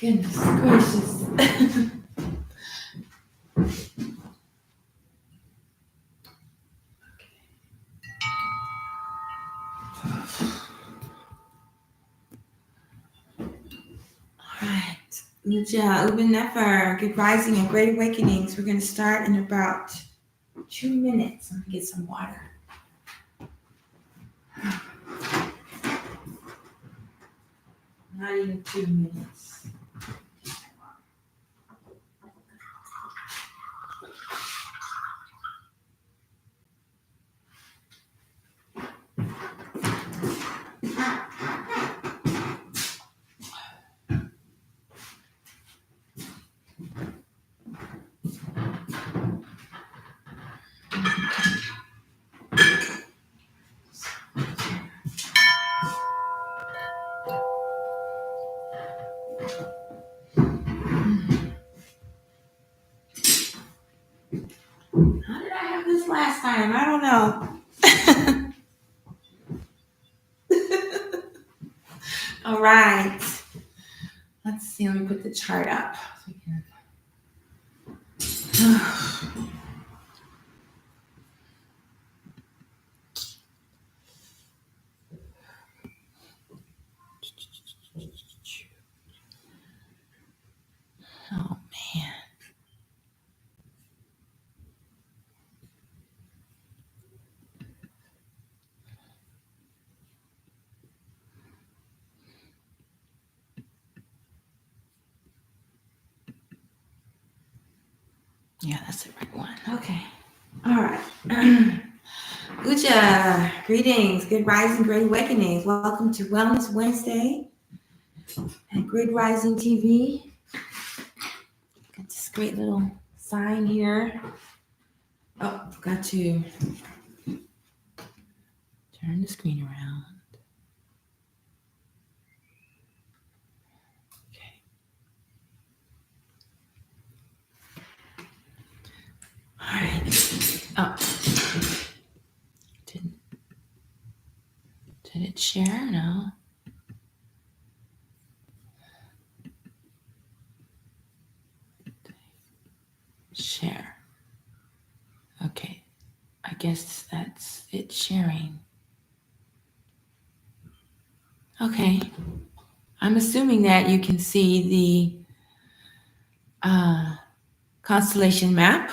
Goodness gracious. All right. Uja, Uben Nefer, Good Rising and Great Awakenings. We're going to start in about 2 minutes. I'm going to get some water. Not even 2 minutes. How did I have this last time? I don't know. All right. Let's see. Let me put the chart up. Oh, man. Yeah, that's the right one. Okay. All right. Uja, greetings. Good Rising, Great Awakenings. Welcome to Wellness Wednesday at Grid Rising TV. Got this great little sign here. Oh, forgot to turn the screen around. Okay. All right. Oh. Did it share? No. Share. Okay. I guess that's it sharing. Okay. I'm assuming that you can see the constellation map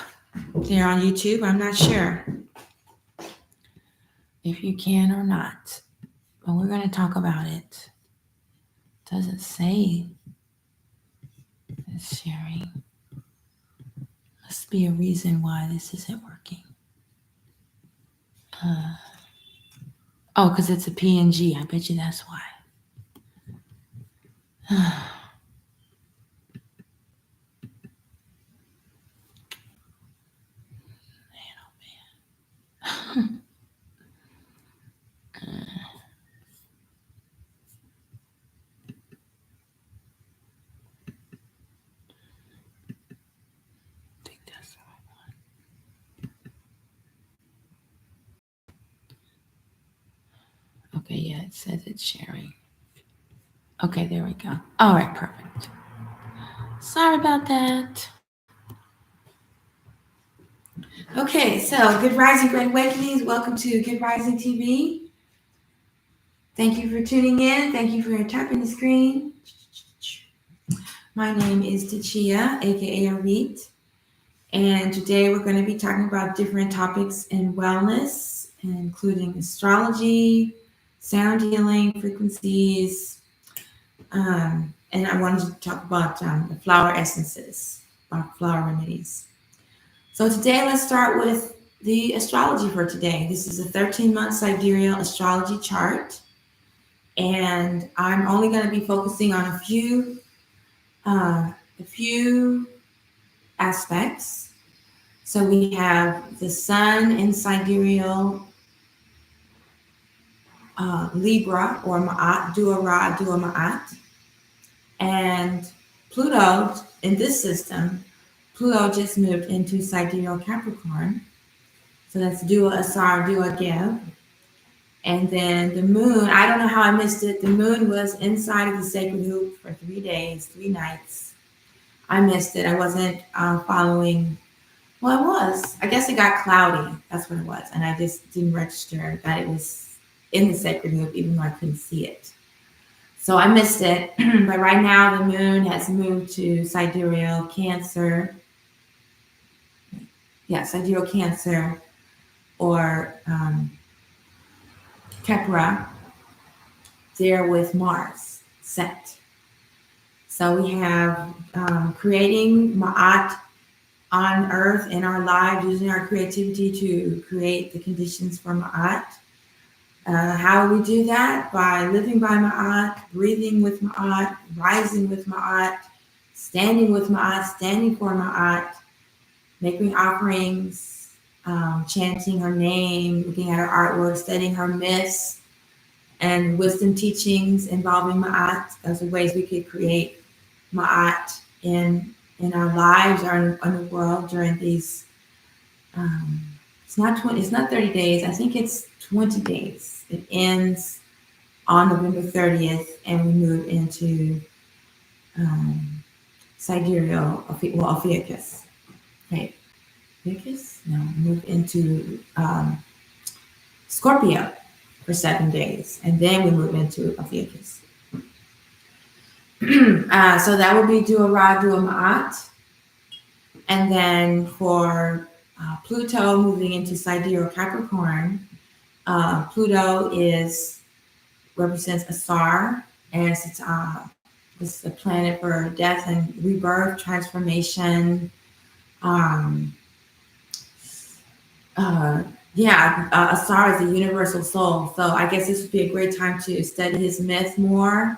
there on YouTube. I'm not sure if you can or not, but we're going to talk about it. Doesn't say it's sharing. Must be a reason why this isn't working. Oh, because it's a PNG. I bet you that's why. Man. I think that's the right one. Okay, yeah, it says it's sharing. Okay, there we go. All right, perfect. Sorry about that. Okay, so Good Rising, Great Awakenings. Welcome to Good Rising TV. Thank you for tuning in. Thank you for tapping the screen. My name is Tachia, aka Arit, and today we're going to be talking about different topics in wellness, including astrology, sound healing, frequencies, and I wanted to talk about the flower essences, flower remedies. So today, let's start with the astrology for today. This is a 13-month sidereal astrology chart, and I'm only going to be focusing on a few aspects. So we have the Sun in sidereal Libra or Ma'at, Dua Ra, Dua Ma'at, and Pluto in this system. Pluto just moved into sidereal Capricorn. So that's Dua Asar, Dua Geb. And then the moon, I don't know how I missed it. The moon was inside of the sacred hoop for 3 days, 3 nights. I missed it. I wasn't following. Well, I was. I guess it got cloudy. That's what it was. And I just didn't register that it was in the sacred hoop, even though I couldn't see it. So I missed it. But right now, the moon has moved to sidereal Cancer. Yeah, sidereal Cancer or Kepra, there with Mars set. So we have creating Ma'at on Earth in our lives, using our creativity to create the conditions for Ma'at. How do we do that? By living by Ma'at, breathing with Ma'at, rising with Ma'at, standing with Ma'at, standing for Ma'at, making offerings, chanting her name, looking at her artwork, studying her myths and wisdom teachings involving Ma'at. Those are ways we could create Ma'at in our lives or in the world during these. It's not 30 days. I think it's 20 days. It ends on November 30th, and we move into sidereal, Ophiuchus. Right. Ophiuchus? No, move into Scorpio for 7 days, and then we move into Ophiuchus. So that would be Dua Ra, Dua Ma'at. And then for Pluto moving into sidereal Capricorn, Pluto represents Asar, and it's a planet for death and rebirth, transformation. Asar is a universal soul, so I guess this would be a great time to study his myth more,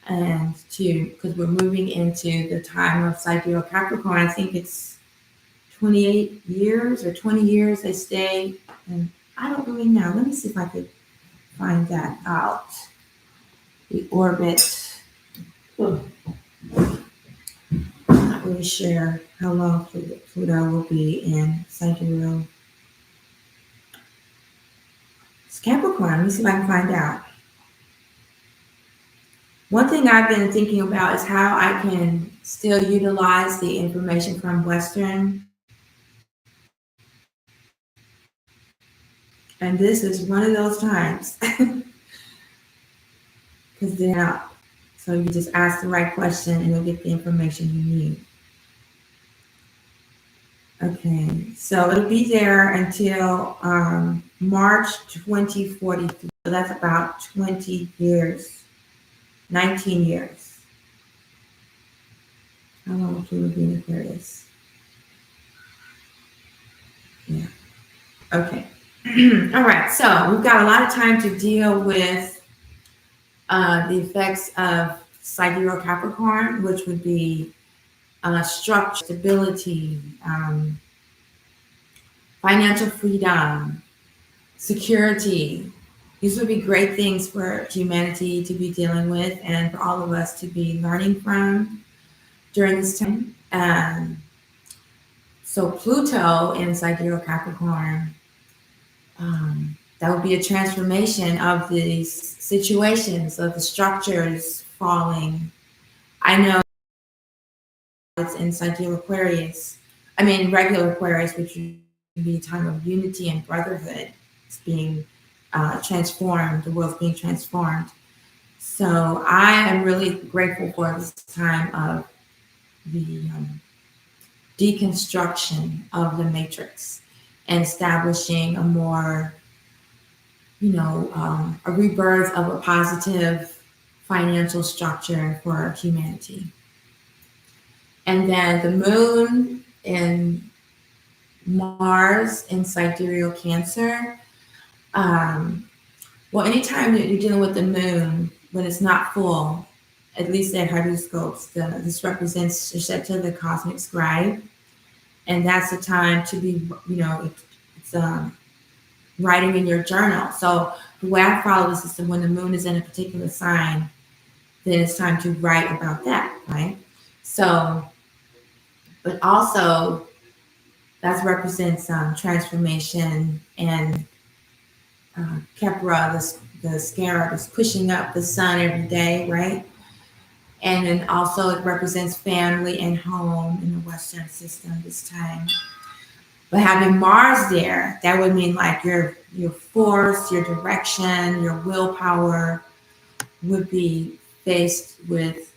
and because we're moving into the time of sidereal Capricorn. I think it's 28 years or 20 years they stay, and I don't really know. Let me see if I could find that out. The orbit. I'm not really sure how long Pluto will be in sidereal Capricorn. Let me see if I can find out. One thing I've been thinking about is how I can still utilize the information from Western. And this is one of those times. Because they're not. So you just ask the right question and you'll get the information you need. Okay, so it'll be there until March 2043. So that's about 20 years, 19 years. How long will Pluto be in Aquarius? Yeah. Okay. All right. So we've got a lot of time to deal with the effects of sidereal Capricorn, which would be structure, stability, financial freedom, security. These would be great things for humanity to be dealing with and for all of us to be learning from during this time. So Pluto in sidereal Capricorn, that would be a transformation of these situations, of the structures falling. I know it's in sidereal Aquarius. I mean, regular Aquarius, which would be a time of unity and brotherhood. It's being transformed. The world's being transformed. So I am really grateful for this time of the deconstruction of the matrix and establishing a more, a rebirth of a positive financial structure for humanity. And then the moon in Mars in sidereal Cancer. Well, anytime that you're dealing with the moon, when it's not full, at least at horoscopes, this represents Sheta, the cosmic scribe. And that's the time to be, it's writing in your journal. So the way I follow this is that when the moon is in a particular sign, then it's time to write about that, right? So, but also that represents transformation and Kepra, the scarab, is pushing up the sun every day, right? And then also it represents family and home in the Western system this time. But having Mars there, that would mean like your force, your direction, your willpower would be faced with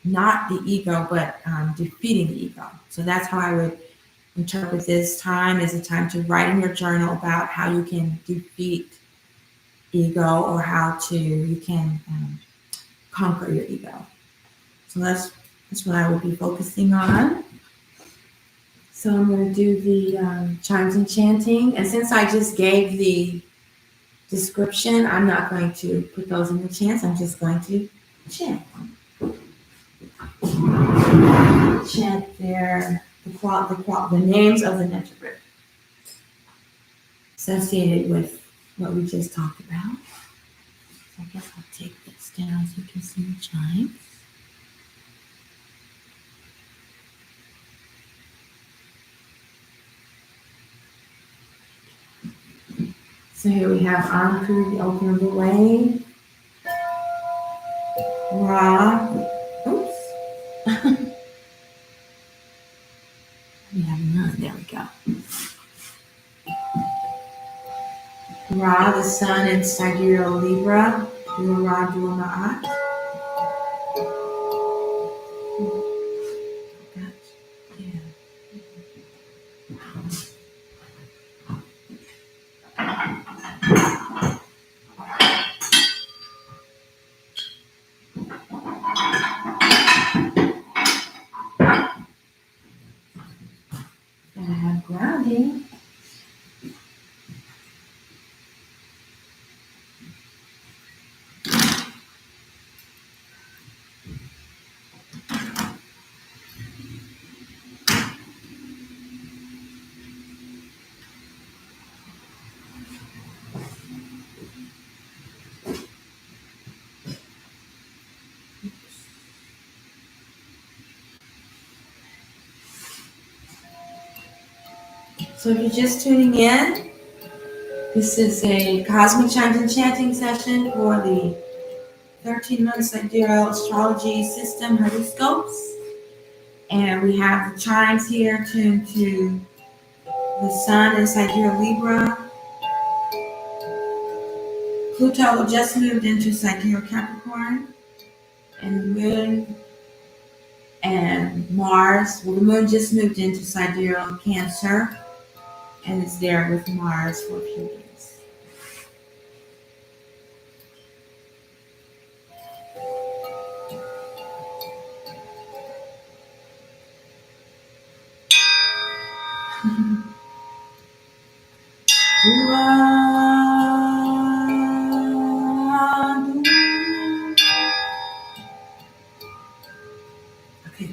not the ego, but defeating the ego. So that's how I would interpret this time as a time to write in your journal about how you can defeat ego or how you can conquer your ego. So that's what I would be focusing on. So I'm going to do the chimes and chanting. And since I just gave the description, I'm not going to put those in the chants. I'm just going to chant. Chant the names of the Netrabrit associated with what we just talked about. So I guess I'll take this down so you can see the chimes. So here we have Anpu, the opener of the way. Ra. Oops. We have none. There we go. Ra, the sun in Sidereal Libra. Dua Ra, Dua Ma'at. Yeah. And I have grounding. So if you're just tuning in, this is a cosmic chimes and chanting session for the 13-month sidereal astrology system horoscopes. And we have the chimes here tuned to the sun in Sidereal Libra. Pluto just moved into Sidereal Capricorn. And the moon and Mars, well, the moon just moved into Sidereal Cancer and it's there with Mars for a few days. Okay.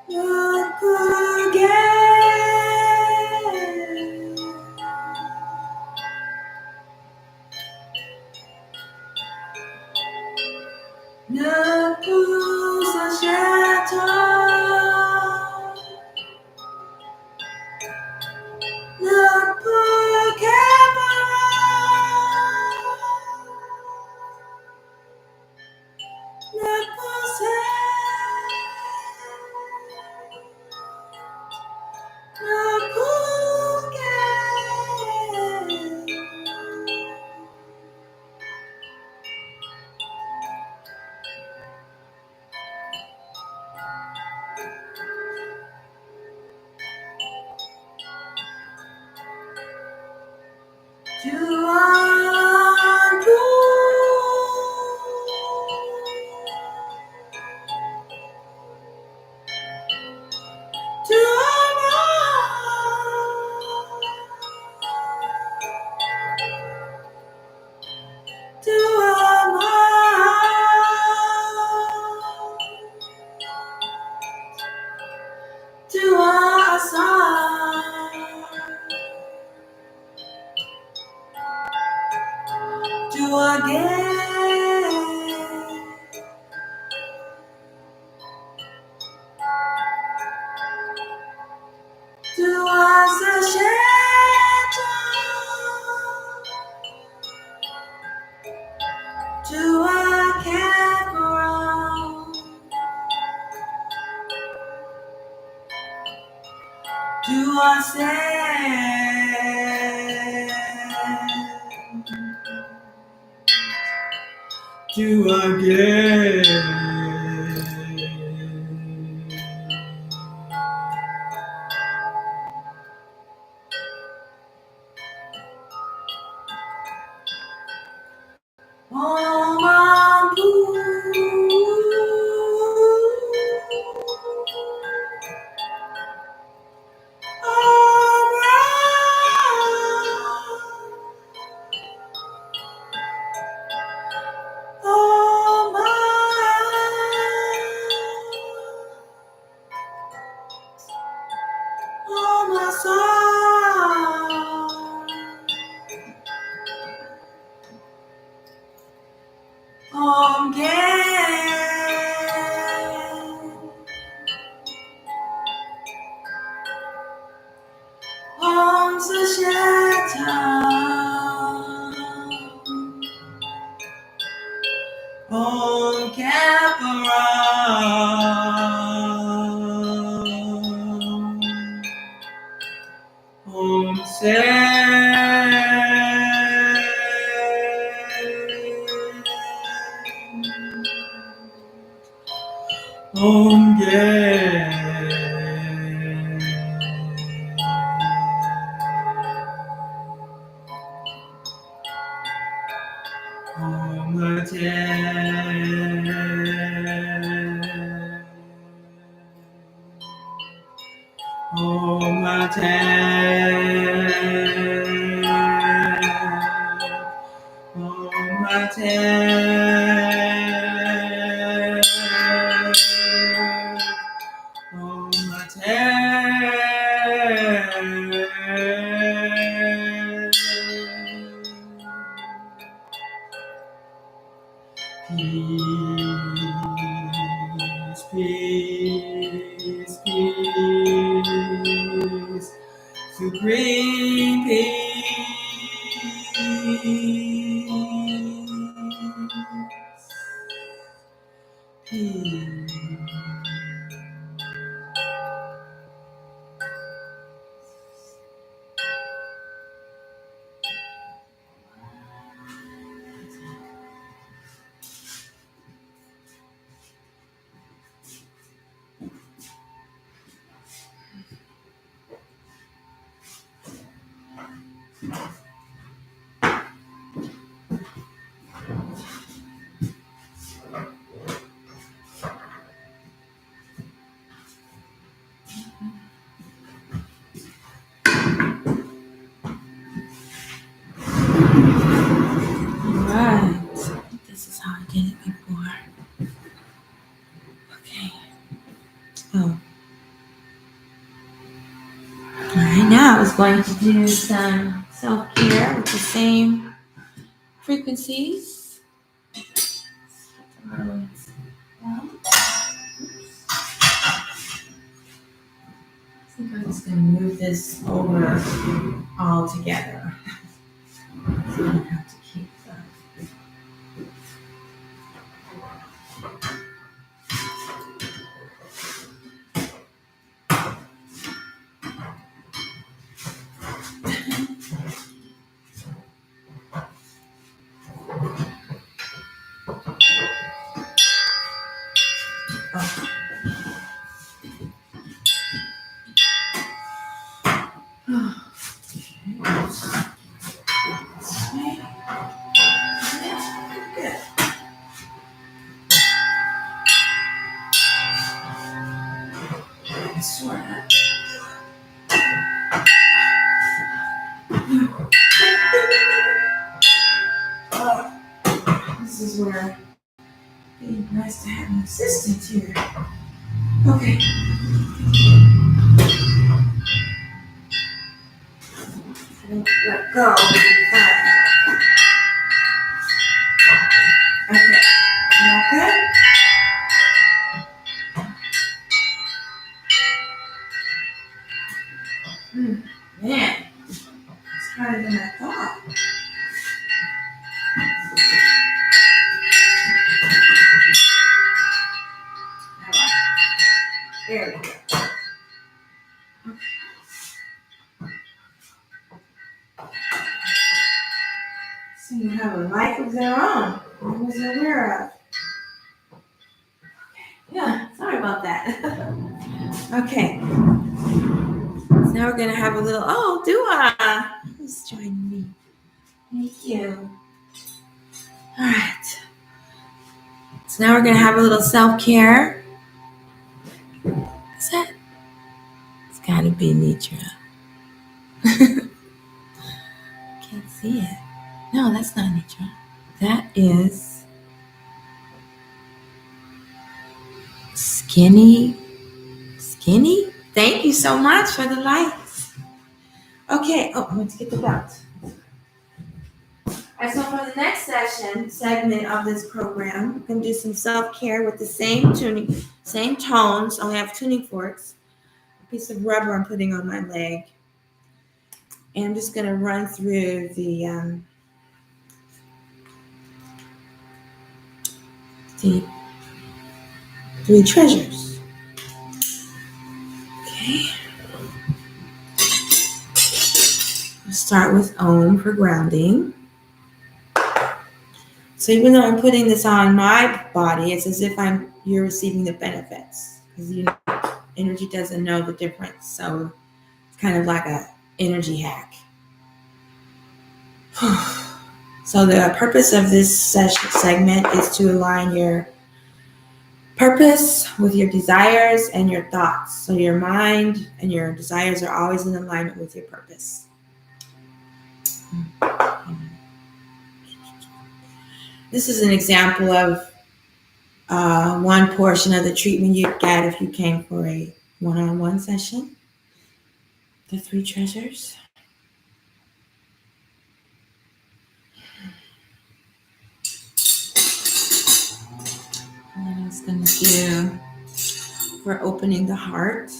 look again. Ne pousse achète-toi. Ne peut ne possède, ne tu as tu tu tu as ça. To again, to us a shelter, to a campground, to a sand, to again. Oh, my blue. Oh, brown. Oh, my soul. Again, on the shelter, on campground, on sand, on Peace, peace, supreme peace. Right. This is how I did it before. Okay. Oh. I was going to do some self-care with the same frequencies. I think I'm just going to move this over all together. So I don't have to keep that. This is where it'd be nice to have an assistant here. Okay. Let go. Okay. Okay. Man, it's harder than I thought. All right. There we go. So you have a life of their own. I wasn't aware of. Yeah, sorry about that. Okay. So now we're going to have a little, Dua. Who's joining me? Thank you. All right. So now we're going to have a little self-care. Is that? It's got to be Nitra. Can't see it. No, that's not Nitra. That is Skinny. Skinny? Thank you so much for the likes. Okay. Oh, I want to get the belt. All right, so for the next segment of this program, we're going to do some self-care with the same tuning, same tones. Only have tuning forks. A piece of rubber I'm putting on my leg. And I'm just going to run through the 3 treasures. Okay. I'll start with Om for grounding. So even though I'm putting this on my body, it's as if you're receiving the benefits. Because energy doesn't know the difference. So it's kind of like a energy hack. So the purpose of this segment is to align your purpose with your desires and your thoughts. So your mind and your desires are always in alignment with your purpose. This is an example of one portion of the treatment you'd get if you came for a one-on-one session. The 3 treasures. And I was going to do for opening the heart.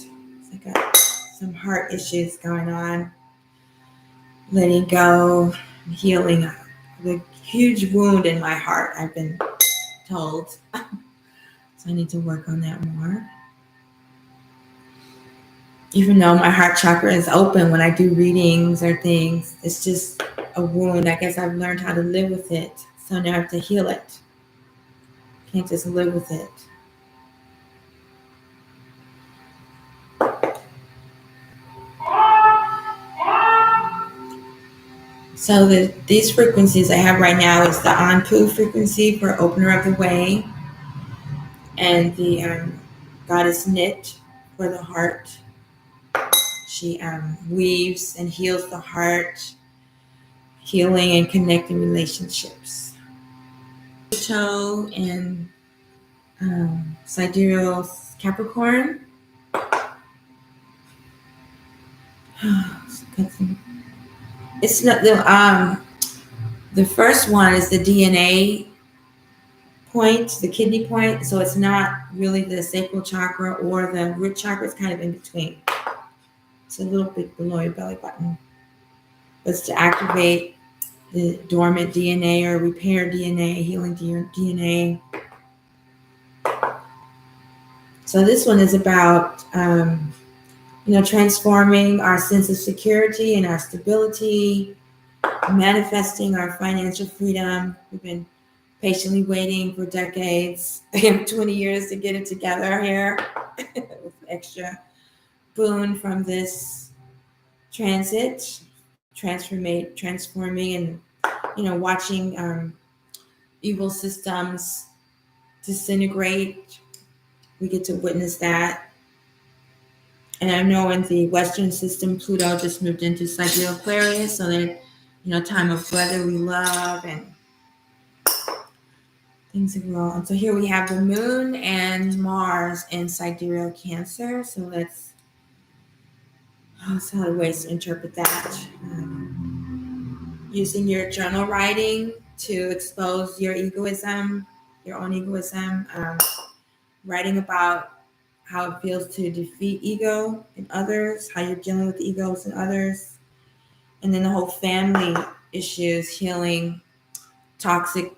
I got some heart issues going on. Letting go, healing the huge wound in my heart, I've been told. So I need to work on that more. Even though my heart chakra is open when I do readings or things, it's just a wound. I guess I've learned how to live with it. So now I have to heal it. Can't just live with it. So these frequencies I have right now is the Anpu frequency for opener of the way, and the goddess Nit for the heart. She weaves and heals the heart, healing and connecting relationships. Pluto and Sidereal Capricorn It's not the first one is the DNA point, the kidney point. So it's not really the sacral chakra or the root chakra. It's kind of in between. It's a little bit below your belly button. It's to activate the dormant DNA or repair DNA, healing DNA. So this one is about, transforming our sense of security and our stability, manifesting our financial freedom. We've been patiently waiting for decades, 20 years to get it together here with extra boon from this transit, transforming and, watching evil systems disintegrate. We get to witness that. And I know in the Western system, Pluto just moved into Sidereal Aquarius, so that, time of brotherly love and things are well. And so here we have the moon and Mars in Sidereal Cancer. So let's how ways to interpret that. Using your journal writing to expose your egoism, your own egoism. Writing about how it feels to defeat ego in others, how you're dealing with egos in others, and then the whole family issues, healing toxic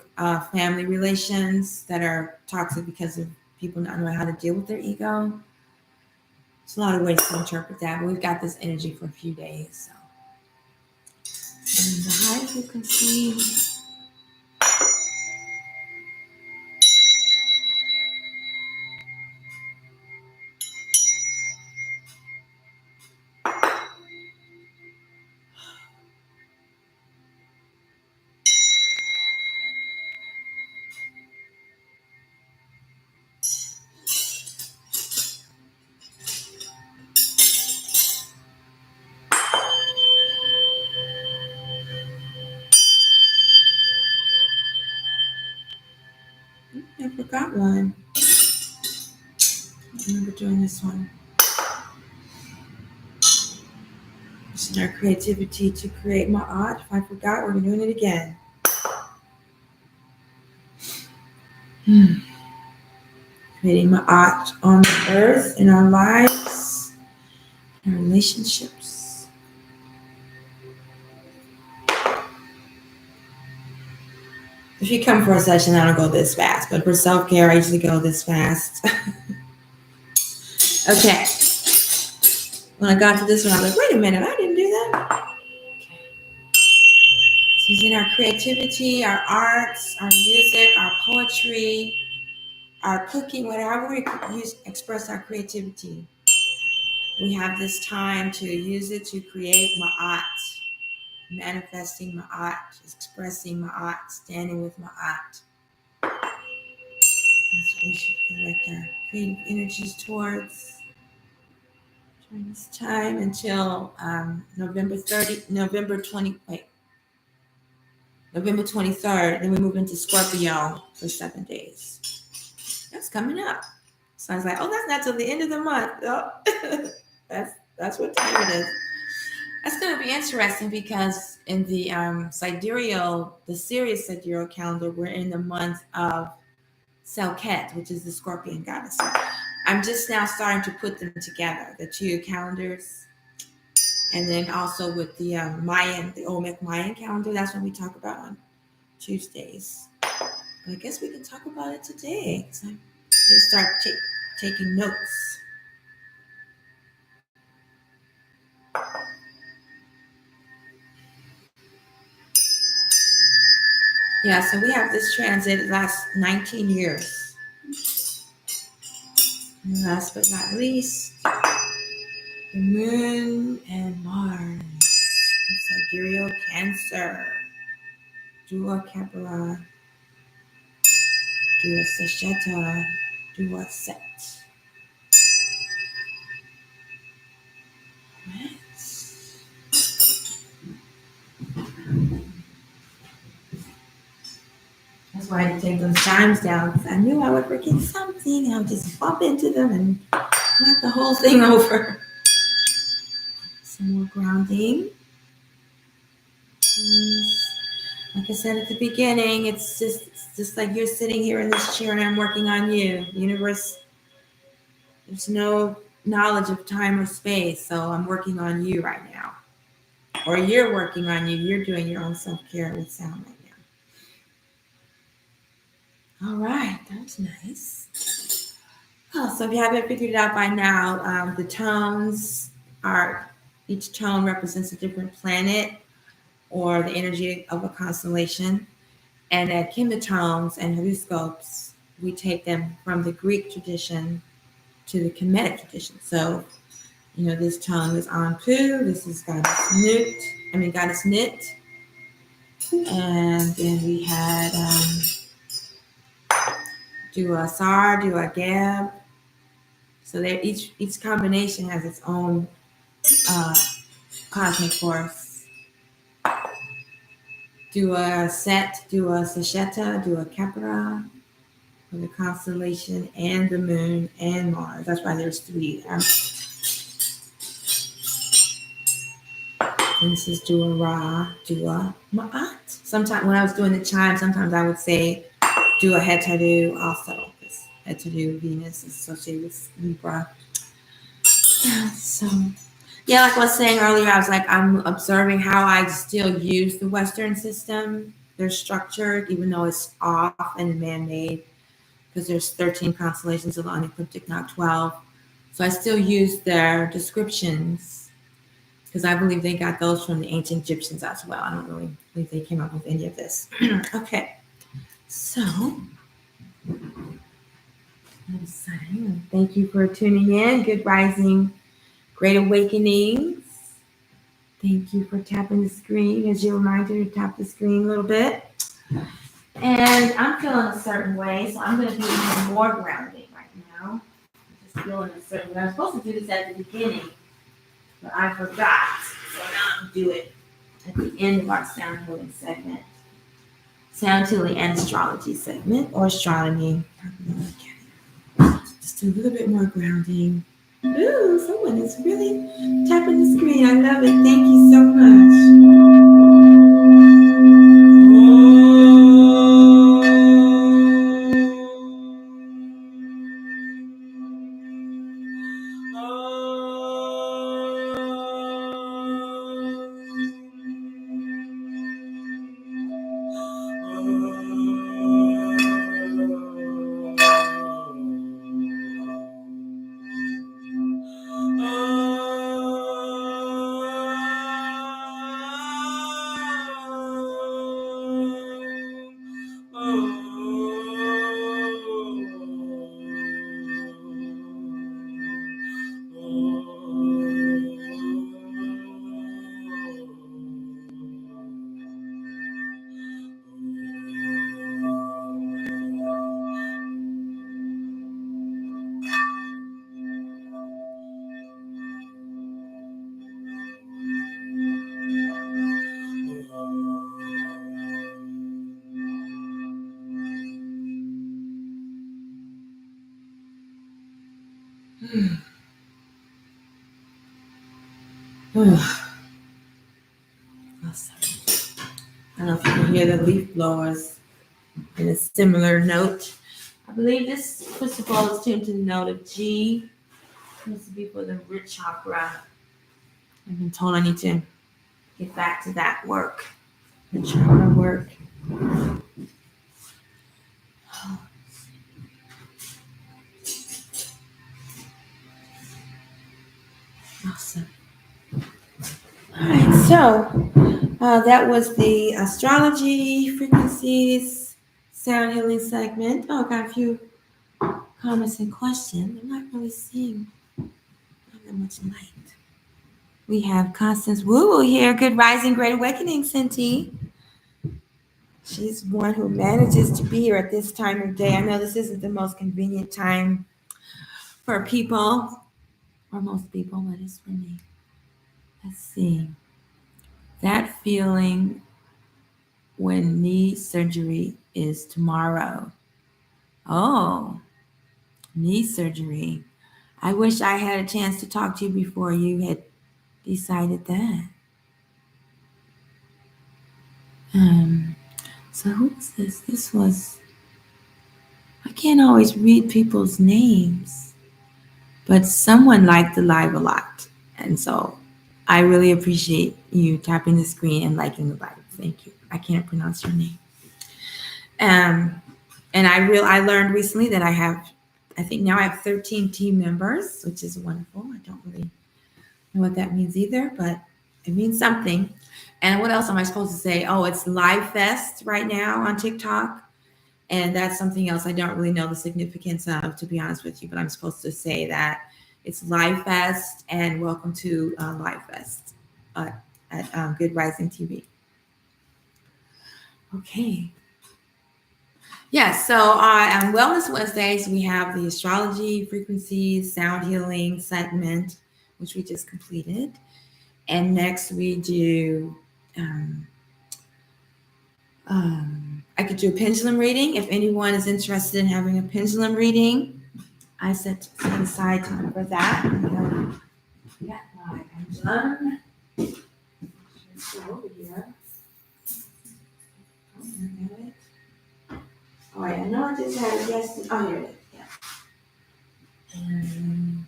family relations that are toxic because of people not knowing how to deal with their ego. There's a lot of ways to interpret that, but we've got this energy for a few days. So, and the high frequency. I forgot one. I remember doing this one. Using our creativity to create my art. If I forgot, we're doing it again. Creating my art on the earth, in our lives, in our relationships. If you come for a session, I don't go this fast, but for self-care, I usually go this fast. Okay. When I got to this one, I was like, wait a minute, I didn't do that. Okay. So using our creativity, our arts, our music, our poetry, our cooking, whatever we express our creativity, we have this time to use it to create ma'at, manifesting ma'at, expressing ma'at, standing with ma'at. That's what we should direct our creative energies towards during this time until November 23rd. Then we move into Scorpio for 7 days. That's coming up. So I was like, oh, that's not till the end of the month. Oh, that's what time it is. That's going to be interesting because in the the Sirius sidereal calendar, we're in the month of Selket, which is the Scorpion goddess. So I'm just now starting to put them together, the two calendars. And then also with the the Olmec Mayan calendar, that's what we talk about on Tuesdays. But I guess we can talk about it today. So I'm going to start taking notes. Yeah, so we have this transit last 19 years. And last but not least, the moon and Mars, sidereal Cancer, Dua Capra, Dua Sesheta, Dua Set. Right. That's why I had to take those chimes down, because I knew I would forget something. I would just bump into them and knock the whole thing over. So some more grounding. Like I said at the beginning, it's just like you're sitting here in this chair and I'm working on you. The universe, there's no knowledge of time or space, so I'm working on you right now. Or you're working on you. You're doing your own self-care with sound right now. All right, that's nice. Oh, so if you haven't figured it out by now, the tones are, each tone represents a different planet or the energy of a constellation. And at chemotones and horoscopes, we take them from the Greek tradition to the Kemetic tradition. So, this tone is Anpu, this is Goddess Nit. And then we had Dua Sar, Dua Gab. So each combination has its own cosmic force. Dua Set, Dua Sasheta, Dua Capra, for the constellation and the moon and Mars. That's why there's three. And this is Dua Ra, Dua Ma'at. Sometimes when I was doing the chime, sometimes I would say Dua Hetadu also. Because Hetadu, Venus, is associated with Libra. So, yeah, like I was saying earlier, I was like, I'm observing how I still use the Western system. They're structured, even though it's off and man-made, because there's 13 constellations of the unecliptic, not 12. So I still use their descriptions, because I believe they got those from the ancient Egyptians as well. I don't really believe they came up with any of this. Okay, so I'm saying thank you for tuning in. Good rising, great awakenings. Thank you for tapping the screen. As your reminder to tap the screen a little bit. And I'm feeling a certain way, so I'm going to do even more grounding right now. I'm just feeling a certain way. I was supposed to do this at the beginning, but I forgot. So now I'll do it at the end of our sound healing segment. Sound healing and astrology segment, or astronomy. Just a little bit more grounding. Ooh, someone is really tapping the screen. I love it. Thank you so much. I don't know if you can hear the leaf blowers in a similar note. I believe this crystal ball is tuned to the note of G. This to be for the root chakra. I've been told I need to get back to that work, the chakra work. Awesome. All right, so that was the astrology frequencies sound healing segment. Oh, got a few comments and questions. I'm not really seeing that much light. We have Constance Woo here. Good rising, great awakening, Cinti. She's one who manages to be here at this time of day. I know this isn't the most convenient time for people, or most people, but it's for me. Let's see. That feeling when knee surgery is tomorrow. Oh, knee surgery. I wish I had a chance to talk to you before you had decided that. So who was this? This was, I can't always read people's names, but someone liked the live a lot. And so I really appreciate you tapping the screen and liking the live. Thank you. I can't pronounce your name. And I learned recently that I think now I have 13 team members, which is wonderful. I don't really know what that means either, but it means something. And what else am I supposed to say? Oh, it's Live Fest right now on TikTok. And that's something else I don't really know the significance of, to be honest with you, but I'm supposed to say that it's Live Fest and welcome to Live Fest at Good Rising TV. Okay. Yeah, so on Wellness Wednesdays, we have the astrology, frequencies, sound healing segment, which we just completed. And next we do, I could do a pendulum reading. If anyone is interested in having a pendulum reading, I set aside time for that. Yeah, my pendulum. Let's go over here. Oh, I got it. All right, I know I just had a guess. Oh, here it is. Yeah. And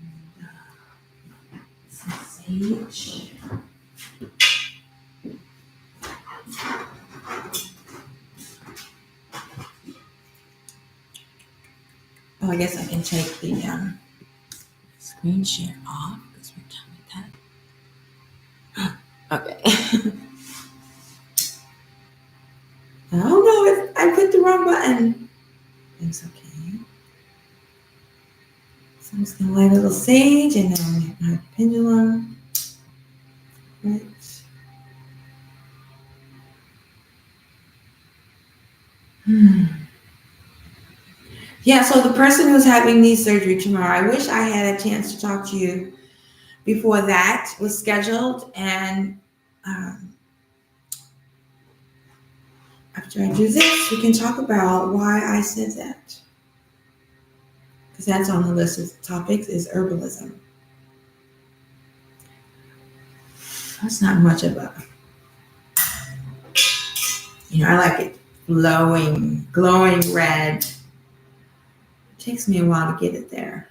some sage. Oh, I guess I can take the screen share off because we're done with that. Okay. Oh no, I put the wrong button. It's okay. So I'm just gonna light a little sage and then we have my pendulum. Right. Yeah, so the person who's having knee surgery tomorrow, I wish I had a chance to talk to you before that was scheduled. And after I do this, we can talk about why I said that. Because that's on the list of topics is herbalism. That's not much of a, I like it glowing red. It takes me a while to get it there.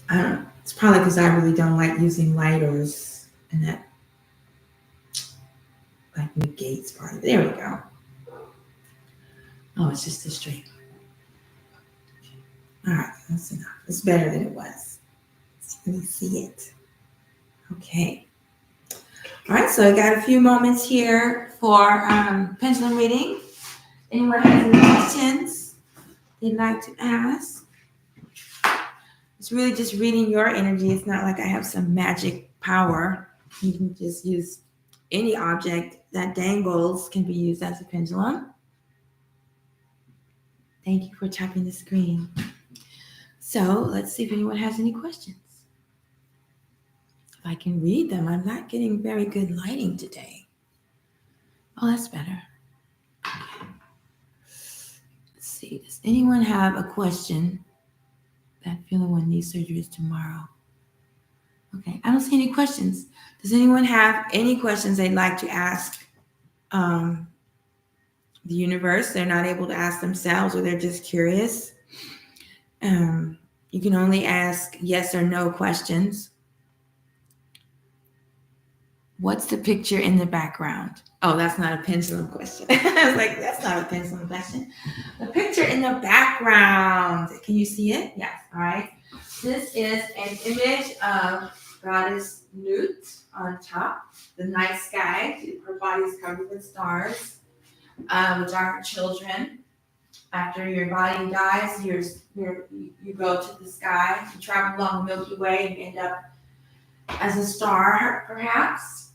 I don't know. It's probably because I really don't like using lighters and that like negates part of it. There we go. Oh, it's just a straight. All right, that's enough. It's better than it was. Let's really see it. Okay. All right, so I got a few moments here for pendulum reading. Anyone has any questions they'd like to ask? It's really just reading your energy. It's not like I have some magic power. You can just use any object that dangles can be used as a pendulum. Thank you for tapping the screen. So let's see if anyone has any questions. If I can read them, I'm not getting very good lighting today. Oh, that's better. Okay. Let's see. Does anyone have a question? That feeling when knee surgery is tomorrow. Okay, I don't see any questions. Does anyone have any questions they'd like to ask the universe? They're not able to ask themselves, or they're just curious. You can only ask yes or no questions. What's the picture in the background? Oh, that's not a pendulum question. I was like, that's not a pendulum question. The picture in the background. Can you see it? Yes. All right. This is an image of Goddess Nut on top, the night sky. Her body is covered with stars, which are her children. After your body dies, you go to the sky, you travel along the Milky Way, and you end up as a star, perhaps.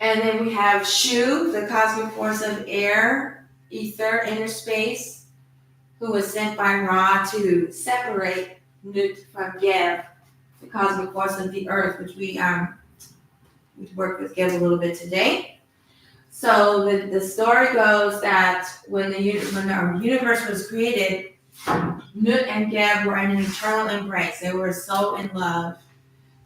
And then we have Shu, the cosmic force of air, ether, inner space, who was sent by Ra to separate Nut from Gev, the cosmic force of the earth, which we worked with Gev a little bit today. So the story goes that when our universe was created, Nut and Geb were in an eternal embrace. They were so in love.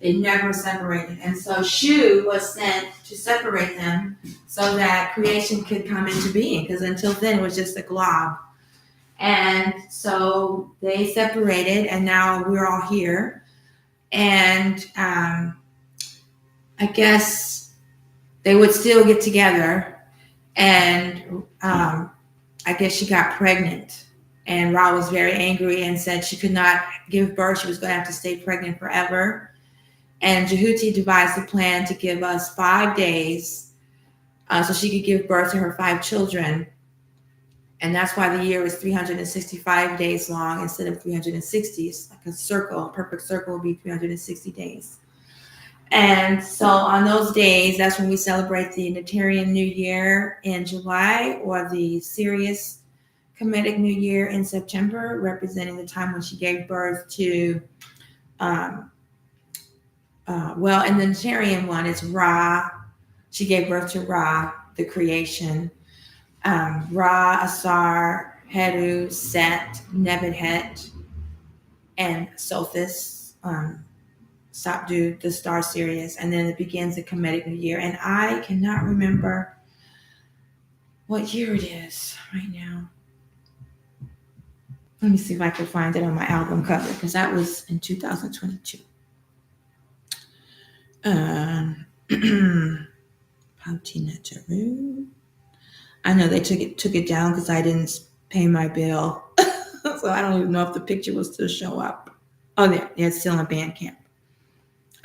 They never separated. And so Shu was sent to separate them so that creation could come into being, because until then it was just a glob. And so they separated, and now we're all here. And I guess they would still get together. And I guess she got pregnant. And Ra was very angry and said she could not give birth. She was going to have to stay pregnant forever. And Jehuti devised a plan to give us 5 days so she could give birth to her 5 children. And that's why the year is 365 days long instead of 360. It's like a circle, a perfect circle would be 360 days. And so on those days, that's when we celebrate the Natarian New Year in July, or the Sirius Kemetic New Year in September, representing the time when she gave birth to, in the Natarian one, it's Ra. She gave birth to Ra, the creation. Ra, Asar, Heru, Set, Nebuchadnezzar, and Sothis, Sapdu, the star Sirius, and then it begins the Kemetic New Year. And I cannot remember what year it is right now. Let me see if I can find it on my album cover, because that was in 2022. Pautina Teru. I know they took it down because I didn't pay my bill. So I don't even know if the picture will still show up. Oh, there. It's still on Bandcamp.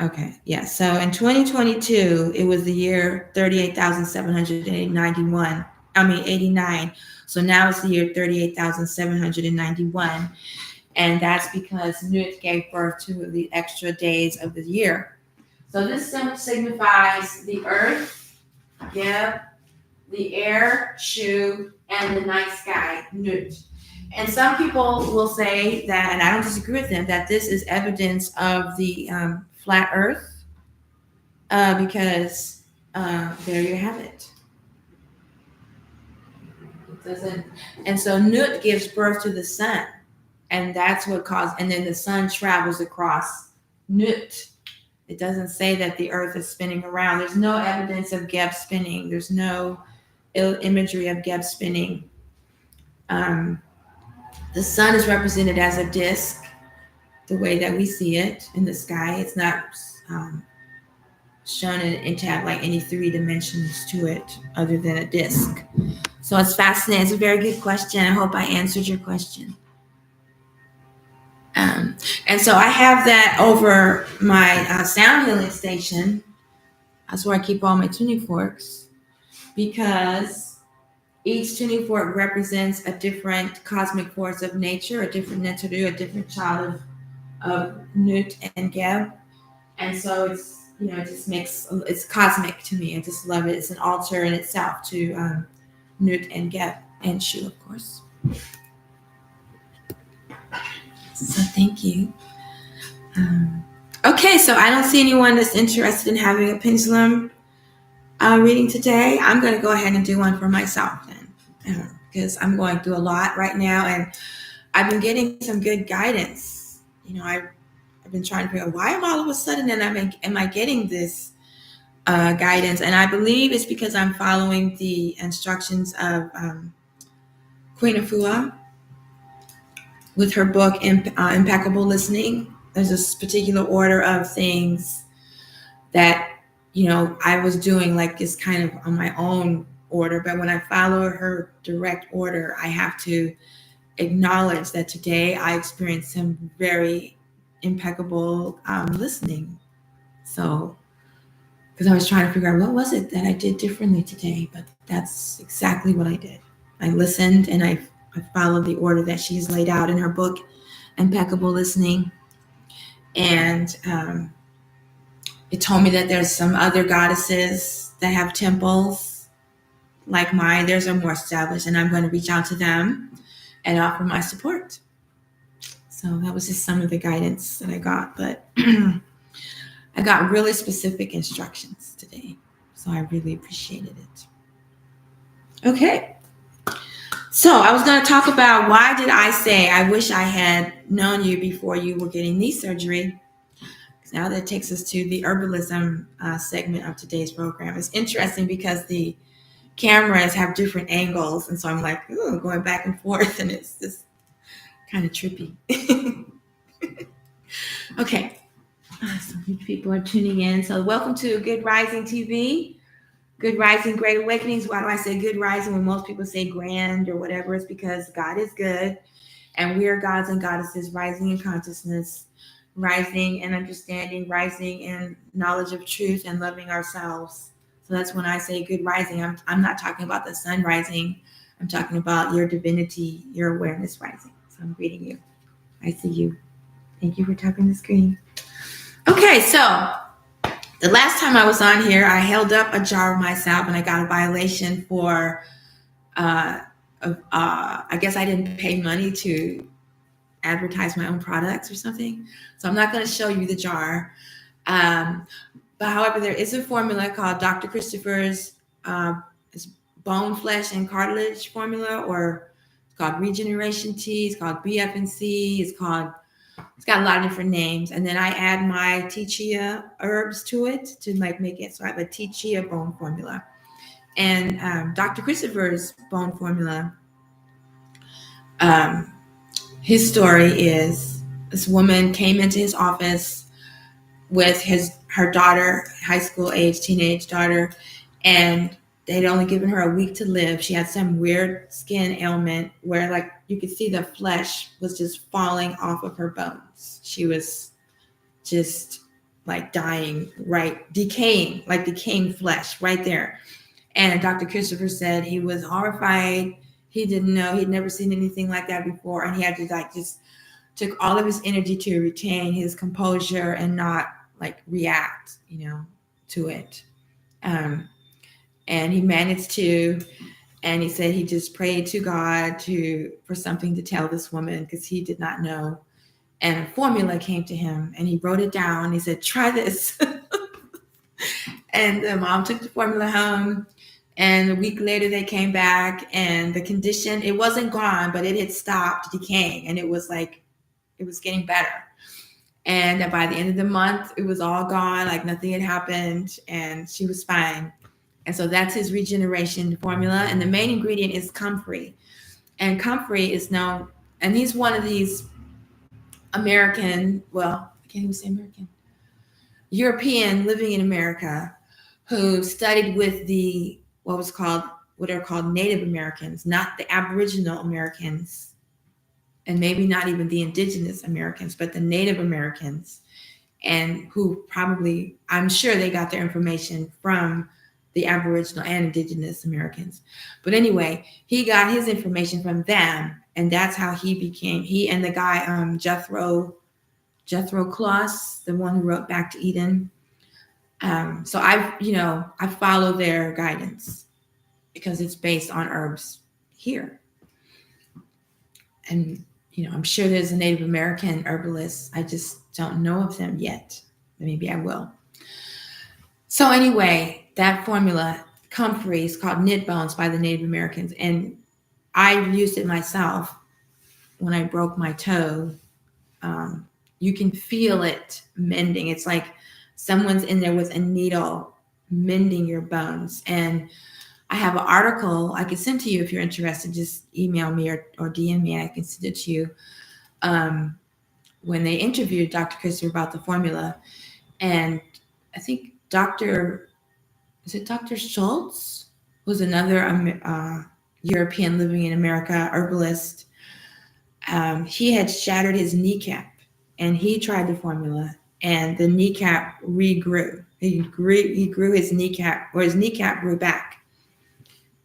Okay. Yeah. So in 2022, it was the year 38,791. 89. So now it's the year 38,791. And that's because Nut gave birth to the extra days of the year. So this signifies the earth, Geb, the air, Shu, and the night sky, Nut. And some people will say that, and I don't disagree with them, that this is evidence of the flat earth, because there you have it. It doesn't, and so Nut gives birth to the sun, and that's what caused, and then the sun travels across Nut. It doesn't say that the earth is spinning around. There's no evidence of Geb spinning. There's no imagery of Geb spinning. The sun is represented as a disk, the way that we see it in the sky. It's not shown to have like any 3 dimensions to it other than a disk. So it's fascinating. It's a very good question. I hope I answered your question. And so I have that over my sound healing station. That's where I keep all my tuning forks, because each tuning fork represents a different cosmic force of nature, a different Neteru, a different child of Nut and Geb. And so it's, it just it's cosmic to me. I just love it. It's an altar in itself to Nut and Geb and Shu, of course. So thank you. Okay, so I don't see anyone that's interested in having a pendulum reading today. I'm going to go ahead and do one for myself then, because I'm going through a lot right now, and I've been getting some good guidance. I've been trying to figure out why all of a sudden am I getting this guidance, and I believe it's because I'm following the instructions of Queen Afua with her book Impeccable Listening. There's this particular order of things that I was doing like this kind of on my own order, but when I follow her direct order, I have to acknowledge that today I experienced some very impeccable listening. So, because I was trying to figure out what was it that I did differently today, but that's exactly what I did. I listened and I followed the order that she's laid out in her book, Impeccable Listening. And it told me that there's some other goddesses that have temples like mine. Theirs are more established, and I'm going to reach out to them and offer my support. So that was just some of the guidance that I got, but I got really specific instructions today. So I really appreciated it. Okay. So I was going to talk about why did I say I wish I had known you before you were getting knee surgery. Now that takes us to the herbalism segment of today's program. It's interesting because the cameras have different angles, and so I'm like, ooh, going back and forth, and it's just kind of trippy. Okay, some people are tuning in. So welcome to Good Rising TV. Good Rising, Great Awakenings. Why do I say Good Rising when most people say grand or whatever? It's because God is good, and we are gods and goddesses rising in consciousness, rising in understanding, rising in knowledge of truth, and loving ourselves. So that's when I say good rising. I'm not talking about the sun rising. I'm talking about your divinity, your awareness rising. So I'm greeting you. I see you. Thank you for tapping the screen. Okay, so the last time I was on here, I held up a jar of myself and I got a violation for, I guess I didn't pay money to advertise my own products or something. So I'm not going to show you the jar. But however, there is a formula called Dr. Christopher's bone, flesh, and cartilage formula, or it's called Regeneration Tea. It's called BF&C. It's got a lot of different names. And then I add my tea chia herbs to it to make it. So I have a tea chia bone formula. And Dr. Christopher's bone formula, his story is this woman came into his office with her daughter, high school age, teenage daughter, and they'd only given her a week to live. She had some weird skin ailment where like you could see the flesh was just falling off of her bones. She was just like dying, right? Decaying flesh right there. And Dr. Christopher said he was horrified. He didn't know, he'd never seen anything like that before. And he had to just took all of his energy to retain his composure and not like react, to it. And he managed to, and he said he just prayed to God for something to tell this woman because he did not know. And a formula came to him and he wrote it down. He said, try this. And the mom took the formula home. And a week later they came back and the condition, it wasn't gone, but it had stopped decaying. And it was getting better. And by the end of the month, it was all gone, like nothing had happened, and she was fine. And so that's his regeneration formula. And the main ingredient is comfrey. And comfrey is known, and he's one of these American, well, I can't even say American, European living in America who studied with what are called Native Americans, not the Aboriginal Americans, and maybe not even the indigenous Americans, but the Native Americans, and who probably, I'm sure they got their information from the Aboriginal and indigenous Americans. But anyway, he got his information from them, and that's how he and the guy, Jethro Kloss, the one who wrote Back to Eden. So I follow their guidance because it's based on herbs here. And I'm sure there's a Native American herbalist. I just don't know of them yet. Maybe I will. So anyway, that formula, comfrey, is called knit bones by the Native Americans. And I used it myself when I broke my toe. You can feel it mending. It's like someone's in there with a needle mending your bones. And I have an article I can send to you if you're interested. Just email me or DM me. I can send it to you. When they interviewed Dr. Christopher about the formula, and I think Dr. Schultz, who's another European living in America herbalist. He had shattered his kneecap, and he tried the formula, and the kneecap regrew. He grew his kneecap, or his kneecap grew back.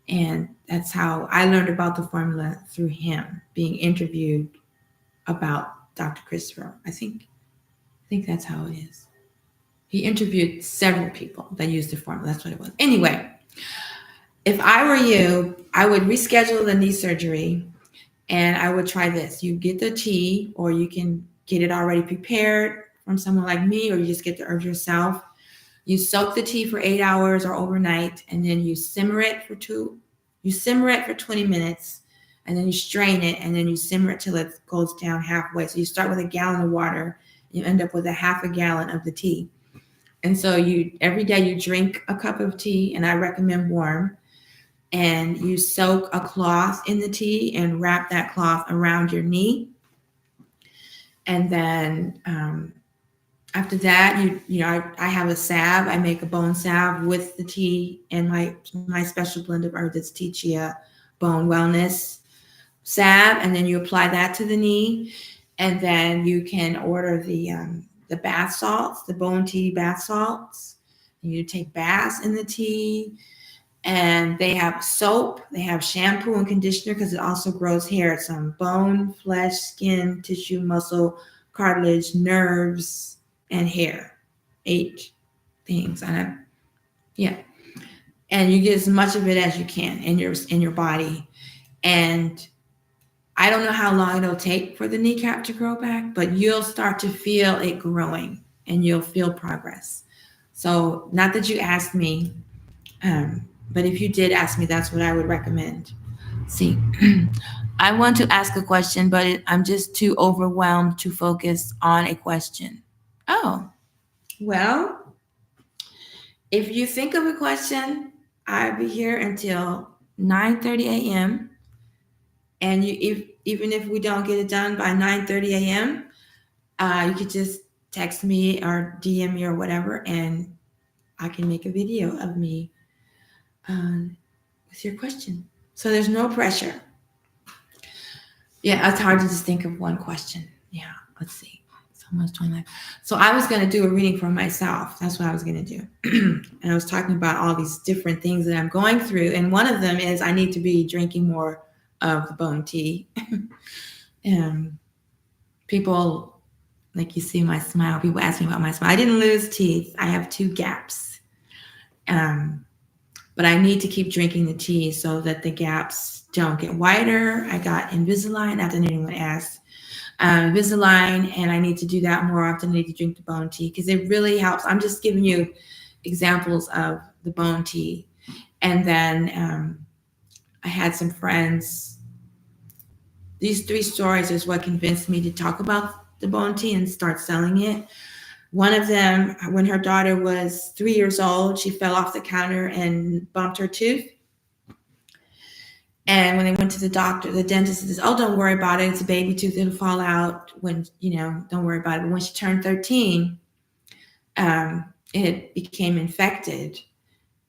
And that's how I learned about the formula, through him being interviewed about Dr. Christopher. I think that's how it is. He interviewed several people that used the formula. That's what it was. Anyway, if I were you, I would reschedule the knee surgery and I would try this. You get the tea, or you can get it already prepared from someone like me, or you just get the herbs yourself. You soak the tea for 8 hours or overnight, and then you simmer it for 20 minutes and then you strain it, and then you simmer it till it goes down halfway. So you start with a gallon of water, and you end up with a half a gallon of the tea. And so you every day you drink a cup of tea, and I recommend warm. And you soak a cloth in the tea and wrap that cloth around your knee. And then after that, I have a salve. I make a bone salve with the tea and my special blend of herbs. It's tea chia bone wellness salve, and then you apply that to the knee. And then you can order the bath salts, the bone tea bath salts. And you take baths in the tea. And they have soap, they have shampoo and conditioner because it also grows hair. It's on bone, flesh, skin, tissue, muscle, cartilage, nerves, and hair. 8 things. Yeah. And you get as much of it as you can in your body. And I don't know how long it'll take for the kneecap to grow back, but you'll start to feel it growing and you'll feel progress. So not that you asked me, but if you did ask me, that's what I would recommend. See, I want to ask a question, but I'm just too overwhelmed to focus on a question. Oh, well, if you think of a question, I'll be here until 9:30 a.m. And even if we don't get it done by 9:30 a.m., you could just text me or DM me or whatever, and I can make a video of me with your question. So there's no pressure. Yeah, it's hard to just think of one question. Yeah, let's see. It's almost 29. So I was going to do a reading for myself. That's what I was going to do. And I was talking about all these different things that I'm going through. And one of them is I need to be drinking more of the bone tea. People, like you see my smile, people ask me about my smile. I didn't lose teeth. I have 2 gaps. But I need to keep drinking the tea so that the gaps don't get wider. I got Invisalign, not that anyone asked. Invisalign, and I need to do that more often. I need to drink the bone tea because it really helps. I'm just giving you examples of the bone tea. And then I had some friends. These 3 stories is what convinced me to talk about the bone tea and start selling it. One of them, when her daughter was 3 years old, she fell off the counter and bumped her tooth. And when they went to the doctor, the dentist says, "Oh, don't worry about it. It's a baby tooth. It'll fall out when, don't worry about it." But when she turned 13, it became infected.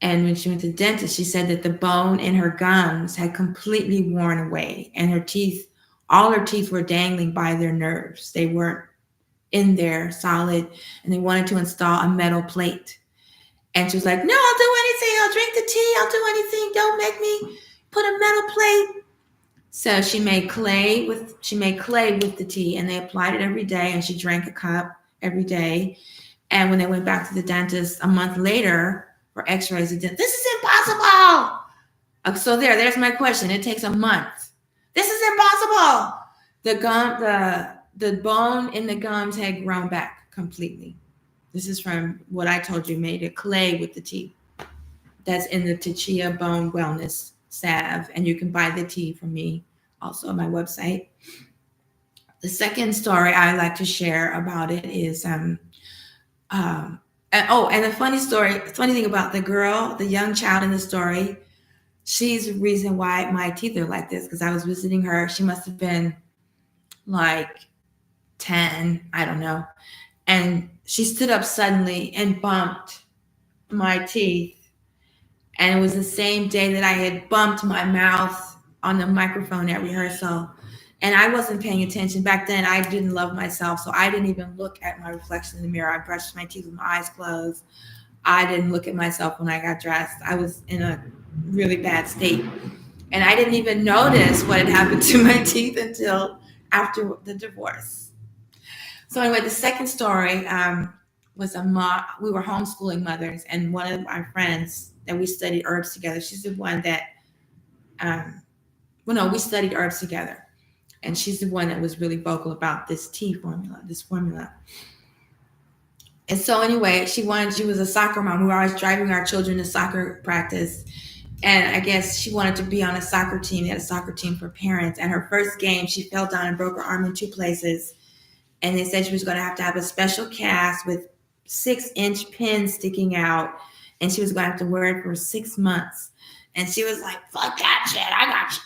And when she went to the dentist, she said that the bone in her gums had completely worn away and her teeth, all her teeth were dangling by their nerves. They weren't in there solid, and they wanted to install a metal plate. And she was like, "No, I'll do anything. I'll drink the tea. I'll do anything. Don't make me put a metal plate." So she made clay with the tea, and they applied it every day, and she drank a cup every day. And when they went back to the dentist a month later for x-rays, the dentist, "This is impossible." So there's my question. It takes a month. This is impossible. The bone in the gums had grown back completely. This is from what I told you, made it clay with the tea. That's in the Chia Bone Wellness Salve, and you can buy the tea from me also on my website. The second story I like to share about it is, and the funny thing about the girl, the young child in the story, she's the reason why my teeth are like this, because I was visiting her. She must have been like 10, I don't know. And she stood up suddenly and bumped my teeth. And it was the same day that I had bumped my mouth on the microphone at rehearsal. And I wasn't paying attention. Back then, I didn't love myself, so I didn't even look at my reflection in the mirror. I brushed my teeth with my eyes closed. I didn't look at myself when I got dressed. I was in a really bad state. And I didn't even notice what had happened to my teeth until after the divorce. So anyway, the second story was we were homeschooling mothers, and one of our friends that we studied herbs together, she's the one that, we studied herbs together. And she's the one that was really vocal about this formula. And so anyway, she was a soccer mom. We were always driving our children to soccer practice. And I guess she wanted to be on a soccer team. They had a soccer team for parents. And her first game, she fell down and broke her arm in 2 places. And they said she was going to have a special cast with 6-inch pins sticking out, and she was going to have to wear it for 6 months. And she was like, "Fuck that shit!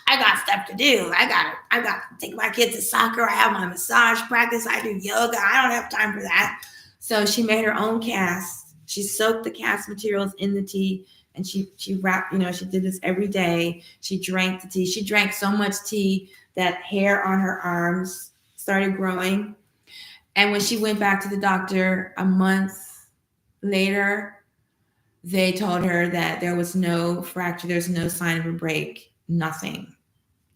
I got stuff to do. I got to take my kids to soccer. I have my massage practice. I do yoga. I don't have time for that." So she made her own cast. She soaked the cast materials in the tea, and she wrapped. She did this every day. She drank the tea. She drank so much tea that hair on her arms started growing. And when she went back to the doctor a month later, they told her that there was no fracture, there's no sign of a break, nothing.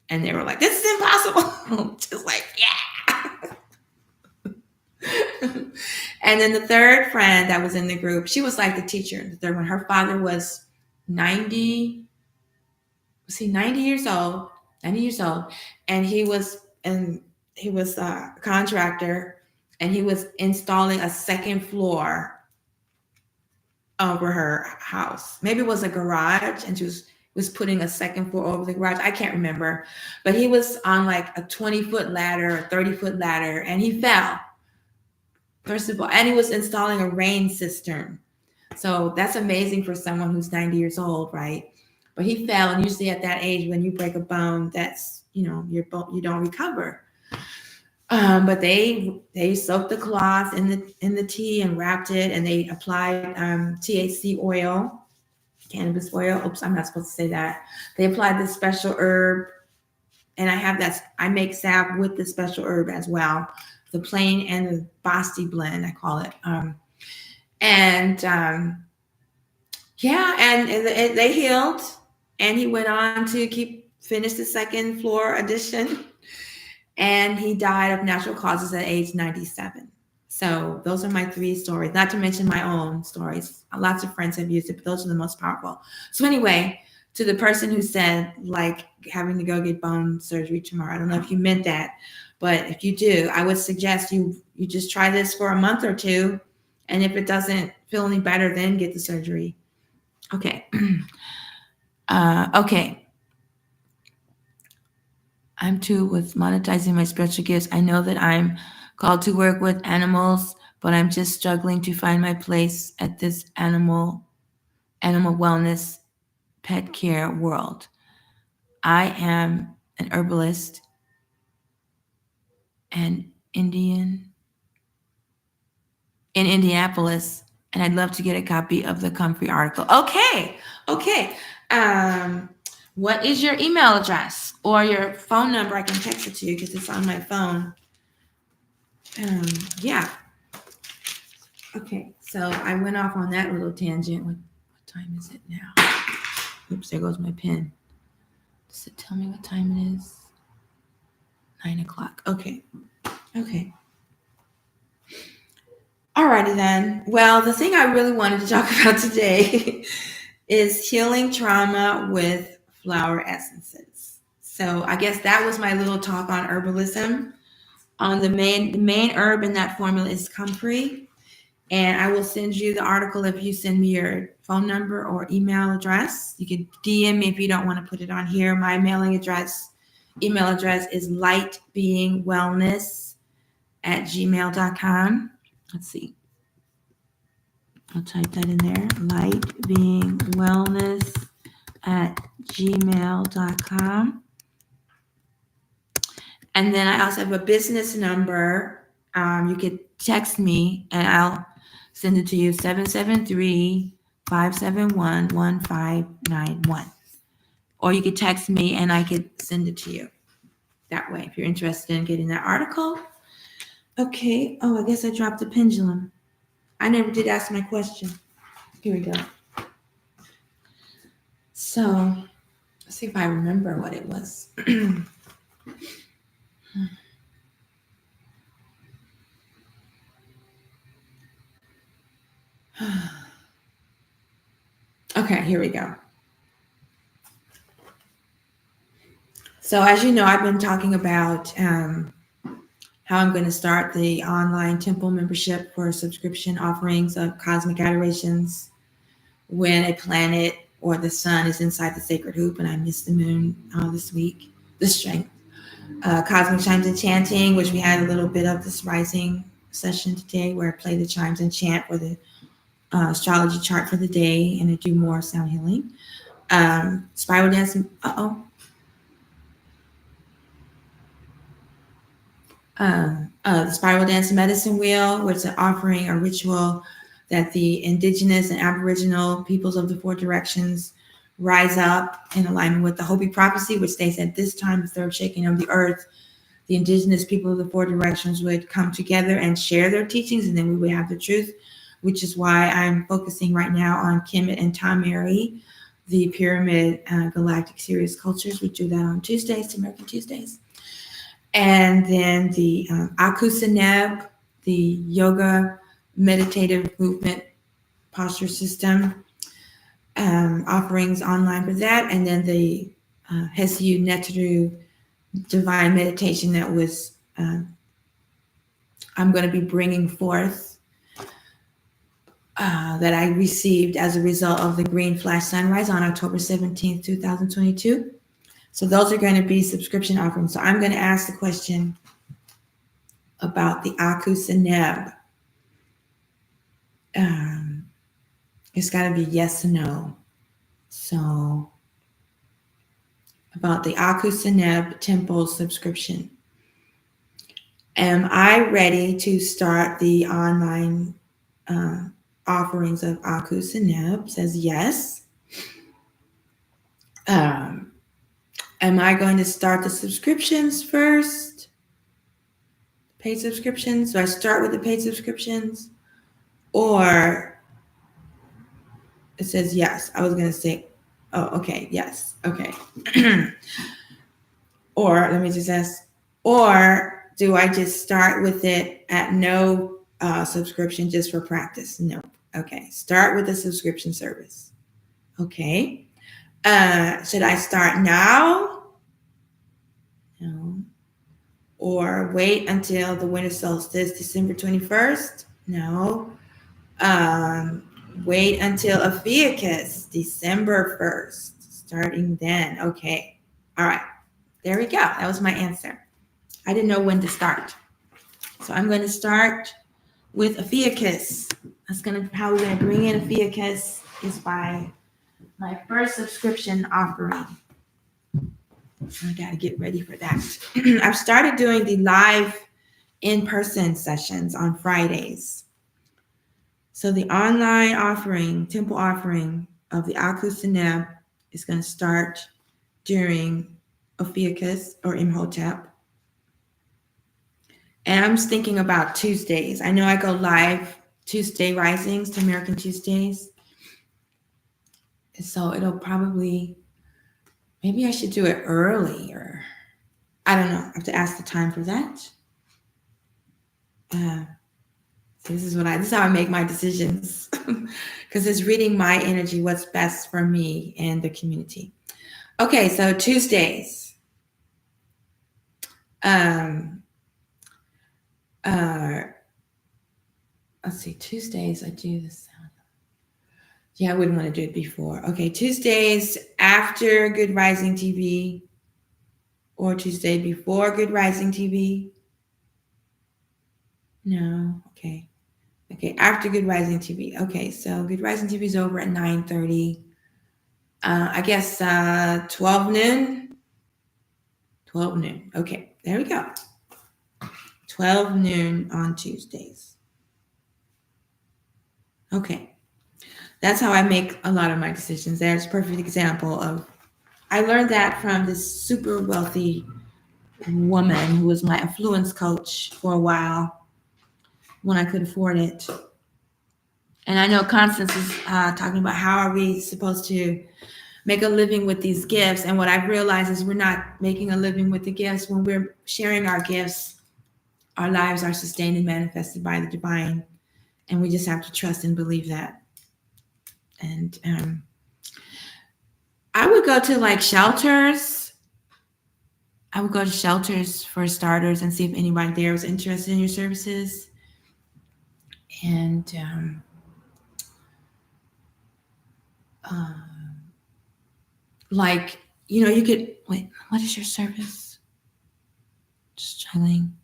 And they were like, "This is impossible." Just like, yeah. And then the third friend that was in the group, she was like the teacher. The third one, her father was 90, 90 years old, 90 years old. And he was a contractor, and he was installing a second floor over her house. Maybe it was a garage, and she was putting a second floor over the garage. I can't remember, but he was on like a 20-foot ladder, a 30-foot ladder, and he fell. First of all, and he was installing a rain cistern. So that's amazing for someone who's 90 years old, right? But he fell, and usually at that age, when you break a bone, that's your bone, you don't recover. But they soaked the cloth in the tea and wrapped it, and they applied THC oil, cannabis oil. Oops, I'm not supposed to say that. They applied this special herb, and I make salve with the special herb as well, the plain and the Basti blend, I call it. And they healed, and he went on to finish the second floor addition. And he died of natural causes at age 97. So those are my 3 stories, not to mention my own stories. Lots of friends have used it, but those are the most powerful. So anyway, to the person who said, like, having to go get bone surgery tomorrow, I don't know if you meant that, but if you do, I would suggest you just try this for a month or 2. And if it doesn't feel any better, then get the surgery. Okay. Okay. I'm too with monetizing my spiritual gifts. I know that I'm called to work with animals, but I'm just struggling to find my place at this animal wellness pet care world. I am an herbalist and in Indianapolis, and I'd love to get a copy of the Comfrey article. Okay. What is your email address or your phone number? I can text it to you because it's on my phone. Yeah. Okay, so I went off on that little tangent. What time is it now? Oops, there goes my pen. Does it tell me what time it is? 9 o'clock. Okay. Alrighty then. Well, the thing I really wanted to talk about today is healing trauma with flower essences. So I guess that was my little talk on herbalism. On the main herb in that formula is comfrey. And I will send you the article if you send me your phone number or email address. You can DM me if you don't want to put it on here. My email address is lightbeingwellness@gmail.com. Let's see. I'll type that in there. lightbeingwellness@gmail.com. And then I also have a business number. You could text me and I'll send it to you, 773-571-1591. Or you could text me and I could send it to you that way if you're interested in getting that article. Okay. Oh, I guess I dropped the pendulum. I never did ask my question. Here we go. So let's see if I remember what it was. Okay, here we go. So as you know, I've been talking about how I'm going to start the online temple membership for subscription offerings of cosmic adorations when a planet or the sun is inside the sacred hoop, and I missed the moon this week. The strength. Cosmic chimes and chanting, which we had a little bit of this rising session today, where I play the chimes and chant for the astrology chart for the day, and I do more sound healing. Spiral dance. The spiral dance medicine wheel, which is an offering, a ritual that the indigenous and aboriginal peoples of the four directions rise up in alignment with the Hopi prophecy, which states at this time, the third shaking of the earth, the indigenous people of the four directions would come together and share their teachings, and then we would have the truth, which is why I'm focusing right now on Kemet and Tamari, the Pyramid Galactic Series Cultures. We do that on Tuesdays, American Tuesdays. And then the Akusaneb, the yoga meditative movement posture system, offerings online for that. And then the Hesiu Neteru divine meditation that was, I'm going to be bringing forth, that I received as a result of the green flash sunrise on October 17th, 2022. So those are going to be subscription offerings. So I'm going to ask the question about the Akusaneb. It's got to be yes or no. So about the Akusaneb temple subscription. Am I ready to start the online offerings of Akusaneb? Says yes. Am I going to start the subscriptions first? Paid subscriptions? Do I start with the paid subscriptions? Or it says yes. I was going to say, oh, okay, yes, okay. Or let me just ask, or do I just start with it at no subscription just for practice? No. Okay, start with the subscription service. Okay. Should I start now? No. Or wait until the winter solstice, December 21st? No. Wait until Ophiuchus, December 1st, starting then. Okay. All right. There we go. That was my answer. I didn't know when to start. So I'm going to start with Ophiuchus. How we're going to bring in Ophiuchus is by my first subscription offering. I got to get ready for that. I've started doing the live in-person sessions on Fridays. So the online offering, temple offering of the Akusaneb is going to start during Ophiuchus or Imhotep. And I'm thinking about Tuesdays. I know I go live Tuesday risings to American Tuesdays. So it'll probably, maybe I should do it earlier. I don't know. I have to ask the time for that. So this is how I make my decisions, because it's reading my energy, what's best for me and the community. Okay, so Tuesdays. Let's see, Tuesdays I do this. Yeah, I wouldn't want to do it before. Okay, Tuesdays after Good Rising TV or Tuesday before Good Rising TV? No, okay. Okay, after Good Rising TV. Okay, so Good Rising TV is over at 9:30. I guess 12 noon? 12 noon. Okay, there we go. 12 noon on Tuesdays. Okay, that's how I make a lot of my decisions. There's a perfect example of, I learned that from this super wealthy woman who was my influence coach for a while when I could afford it. And I know Constance is talking about how are we supposed to make a living with these gifts. And what I've realized is we're not making a living with the gifts. When we're sharing our gifts, our lives are sustained and manifested by the divine. And we just have to trust and believe that. And I would go to like shelters. I would go to shelters for starters and see if anybody there was interested in your services. And like, you could wait. What is your service? Just struggling.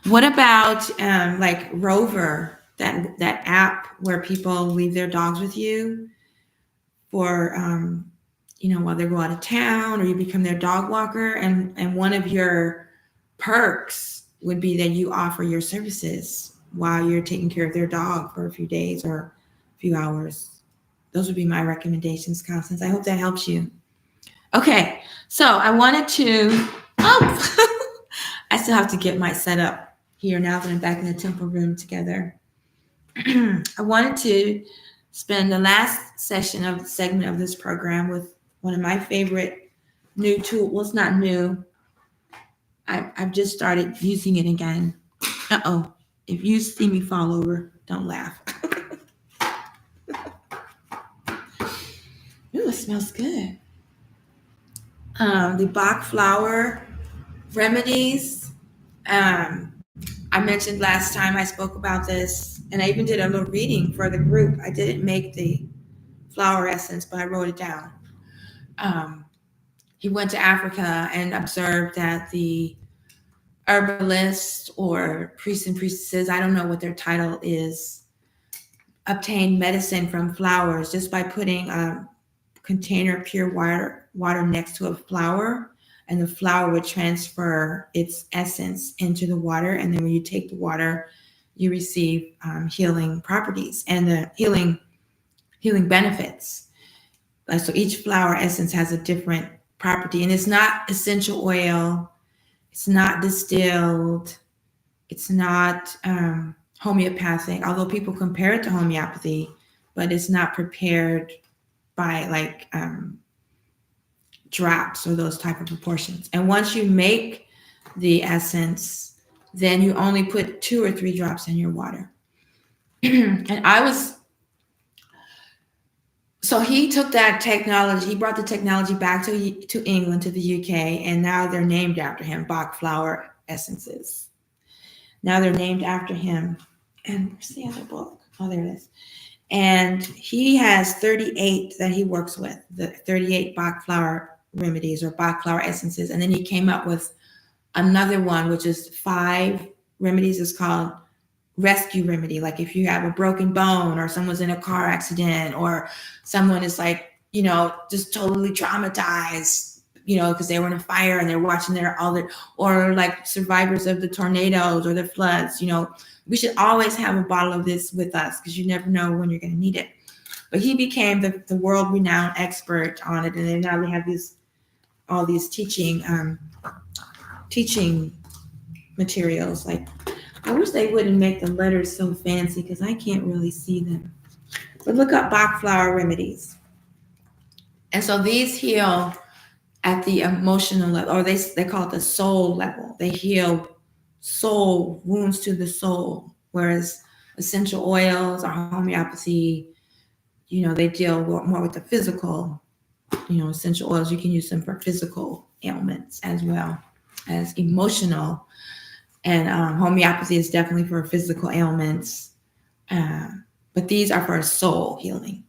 What about like Rover, that app where people leave their dogs with you for while they go out of town, or you become their dog walker, and one of your perks would be that you offer your services while you're taking care of their dog for a few days or a few hours. Those would be my recommendations, Constance. I hope that helps you. Okay, so I wanted to I still have to get my setup here now that I'm back in the temple room together. I wanted to spend the last segment of this program with one of my favorite new tools. Well, it's not new. I've just started using it again. Uh-oh. If you see me fall over, don't laugh. Ooh, it smells good. The Bach flower remedies. I mentioned last time I spoke about this, and I even did a little reading for the group. I didn't make the flower essence, but I wrote it down. He went to Africa and observed that the herbalists or priests and priestesses, I don't know what their title is, obtained medicine from flowers just by putting a container of pure water next to a flower, and the flower would transfer its essence into the water. And then when you take the water, you receive healing properties and the healing benefits. So each flower essence has a different property, and it's not essential oil, it's not distilled, it's not homeopathic, although people compare it to homeopathy, but it's not prepared by like drops or those type of proportions. And once you make the essence, then you only put 2 or 3 drops in your water. So he took that technology, he brought the technology back to England, to the UK, and now they're named after him, Bach flower essences. Now they're named after him. And where's the other book? Oh, there it is. And he has 38 that he works with, the 38 Bach flower remedies or Bach flower essences. And then he came up with another one, which is 5 remedies. It's called rescue remedy. Like if you have a broken bone, or someone's in a car accident, or someone is like, just totally traumatized, because they were in a fire and they're watching or like survivors of the tornadoes or the floods, we should always have a bottle of this with us because you never know when you're going to need it. But he became the world-renowned expert on it, and then now they have all these teaching materials. Like, I wish they wouldn't make the letters so fancy because I can't really see them. But look up Bach flower remedies. And so these heal at the emotional level, or they call it the soul level. They heal soul wounds to the soul, whereas essential oils or homeopathy, they deal more with the physical. Essential oils, you can use them for physical ailments as well as emotional, and homeopathy is definitely for physical ailments, but these are for soul healing,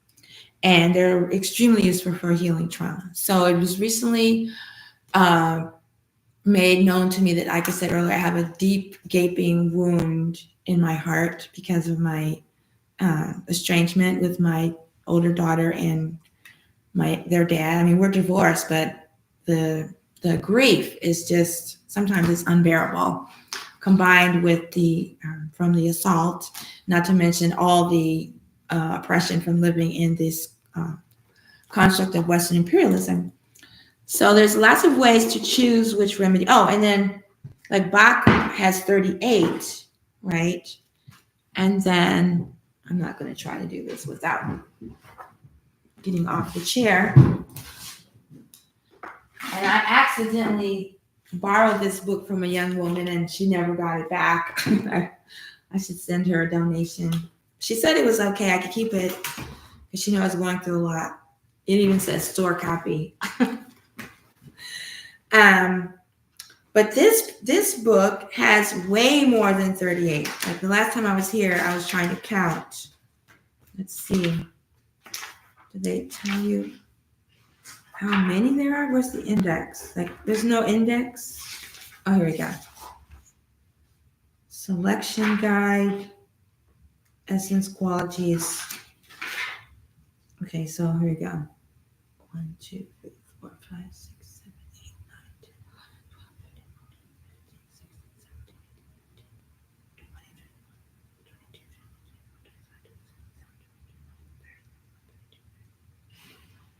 and they're extremely useful for healing trauma. So it was recently made known to me that, like I said earlier, I have a deep gaping wound in my heart because of my estrangement with my older daughter and their dad. I mean, we're divorced, but the grief is just sometimes it's unbearable, combined with the from the assault, not to mention all the oppression from living in this construct of Western imperialism. So there's lots of ways to choose which remedy. Oh, and then like Bach has 38, right? And then I'm not going to try to do this without getting off the chair. And I accidentally borrowed this book from a young woman and she never got it back. I should send her a donation. She said it was okay. I could keep it because she knows I was going through a lot. It even says store copy. But this book has way more than 38. Like the last time I was here, I was trying to count. Let's see. Did they tell you? how many there are? Where's the index? Like, there's no index. Oh, here we go. Selection guide, essence qualities. Okay, so here we go. 1, 2, 3, 4, 5, 6, 7, 8, 9, 10, 11, 12, 13, 14, 15, 16, 17, 18, 19, 20, 21, 22, 23, 24, 25, 26, 27,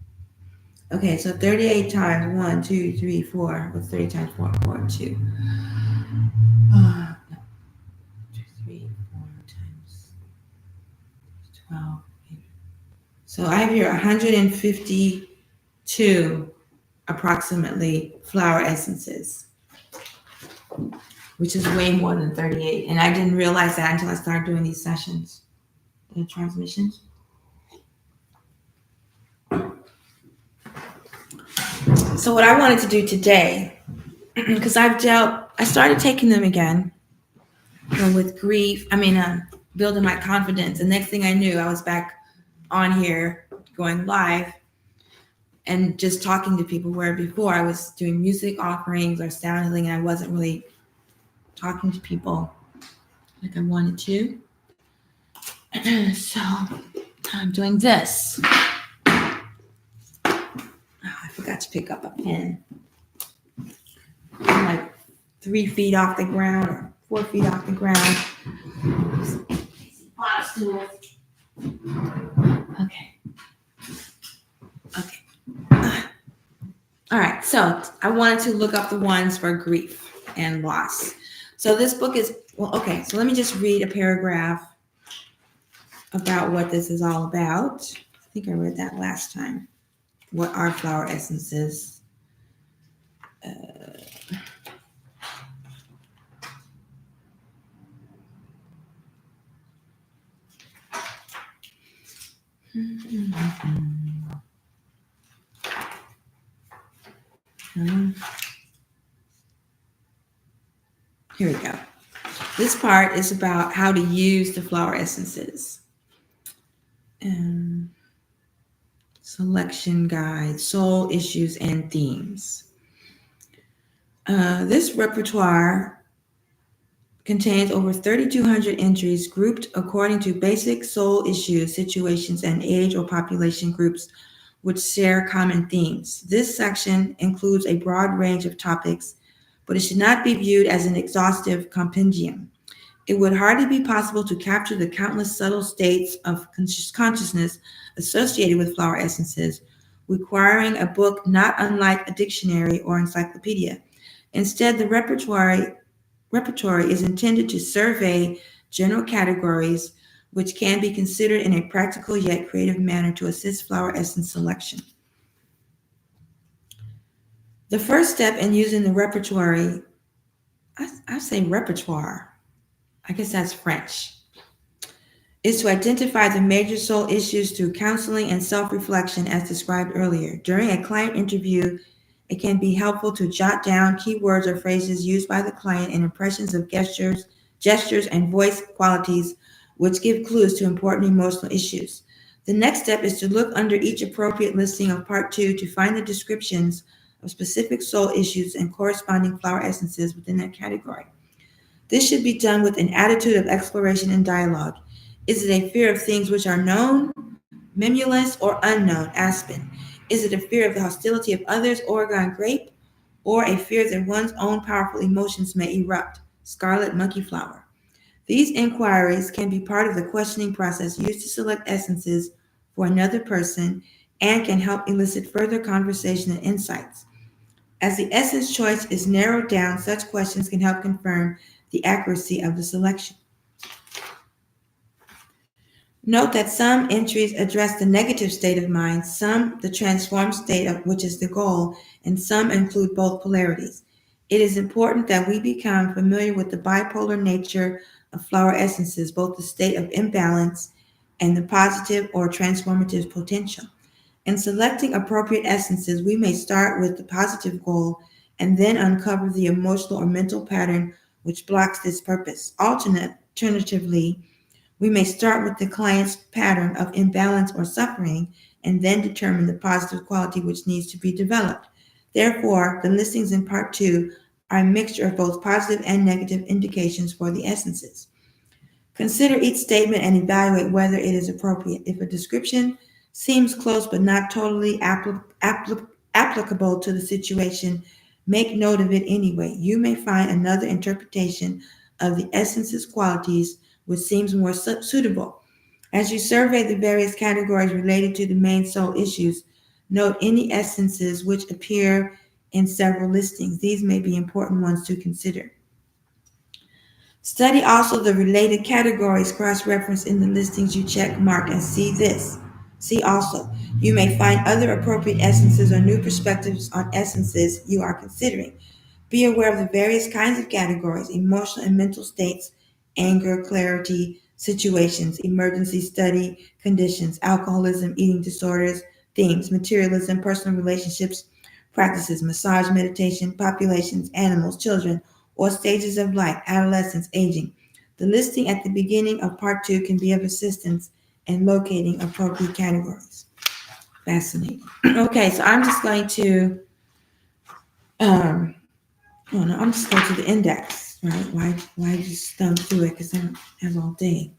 28, 29, 30. Okay, so 38 times 1, 2, 3, 4. What's 30 times 4? 4, 2. 2, 3, 4 times 12. So I have here 152 approximately flower essences, which is way more than 38. And I didn't realize that until I started doing these sessions, the transmissions. So what I wanted to do today, because I started taking them again with grief. Building my confidence. The next thing I knew, I was back on here going live and just talking to people, where before I was doing music offerings or sound healing, and I wasn't really talking to people like I wanted to. So I'm doing this. Oh, I forgot to pick up a pen. I'm like 3 feet off the ground or 4 feet off the ground. Okay. All right. So I wanted to look up the ones for grief and loss. So this book is, okay. So let me just read a paragraph about what this is all about. I think I read that last time. What are flower essences? Here we go. This part is about how to use the flower essences. Selection guide, soul issues and themes. This repertoire contains over 3,200 entries grouped according to basic soul issues, situations, and age or population groups which share common themes. This section includes a broad range of topics, but it should not be viewed as an exhaustive compendium. It would hardly be possible to capture the countless subtle states of consciousness associated with flower essences, requiring a book not unlike a dictionary or encyclopedia. Instead, the repertoire is intended to survey general categories which can be considered in a practical yet creative manner to assist flower essence selection. The first step in using the repertoire, I say repertoire, I guess that's French, is to identify the major soul issues through counseling and self-reflection as described earlier. During a client interview, it can be helpful to jot down keywords or phrases used by the client and impressions of gestures and voice qualities which give clues to important emotional issues. The next step is to look under each appropriate listing of Part 2 to find the descriptions of specific soul issues and corresponding flower essences within that category. This should be done with an attitude of exploration and dialogue. Is it a fear of things which are known, mimulus, or unknown, aspen? Is it a fear of the hostility of others, Oregon grape, or a fear that one's own powerful emotions may erupt, scarlet monkey flower? These inquiries can be part of the questioning process used to select essences for another person and can help elicit further conversation and insights. As the essence choice is narrowed down, such questions can help confirm the accuracy of the selection. Note that some entries address the negative state of mind, some the transformed state of which is the goal, and some include both polarities. It is important that we become familiar with the bipolar nature of flower essences, both the state of imbalance and the positive or transformative potential. In selecting appropriate essences, we may start with the positive goal and then uncover the emotional or mental pattern which blocks this purpose. Alternatively, we may start with the client's pattern of imbalance or suffering and then determine the positive quality which needs to be developed. Therefore, the listings in Part 2 are a mixture of both positive and negative indications for the essences. Consider each statement and evaluate whether it is appropriate. If a description seems close but not totally applicable to the situation, make note of it anyway. You may find another interpretation of the essence's qualities which seems more suitable. As you survey the various categories related to the main soul issues, note any essences which appear in several listings. These may be important ones to consider. Study also the related categories cross-referenced in the listings you check, mark, and see this. See also, you may find other appropriate essences or new perspectives on essences you are considering. Be aware of the various kinds of categories: emotional and mental states, anger, clarity, situations, emergency, study, conditions, alcoholism, eating disorders, themes, materialism, personal relationships, practices, massage, meditation, populations, animals, children, or stages of life, adolescence, aging. The listing at the beginning of Part 2 can be of assistance in locating appropriate categories. Fascinating. Okay, so I'm just going to, I'm just going to the index, right? Why just thumb through it? Because I don't have all day.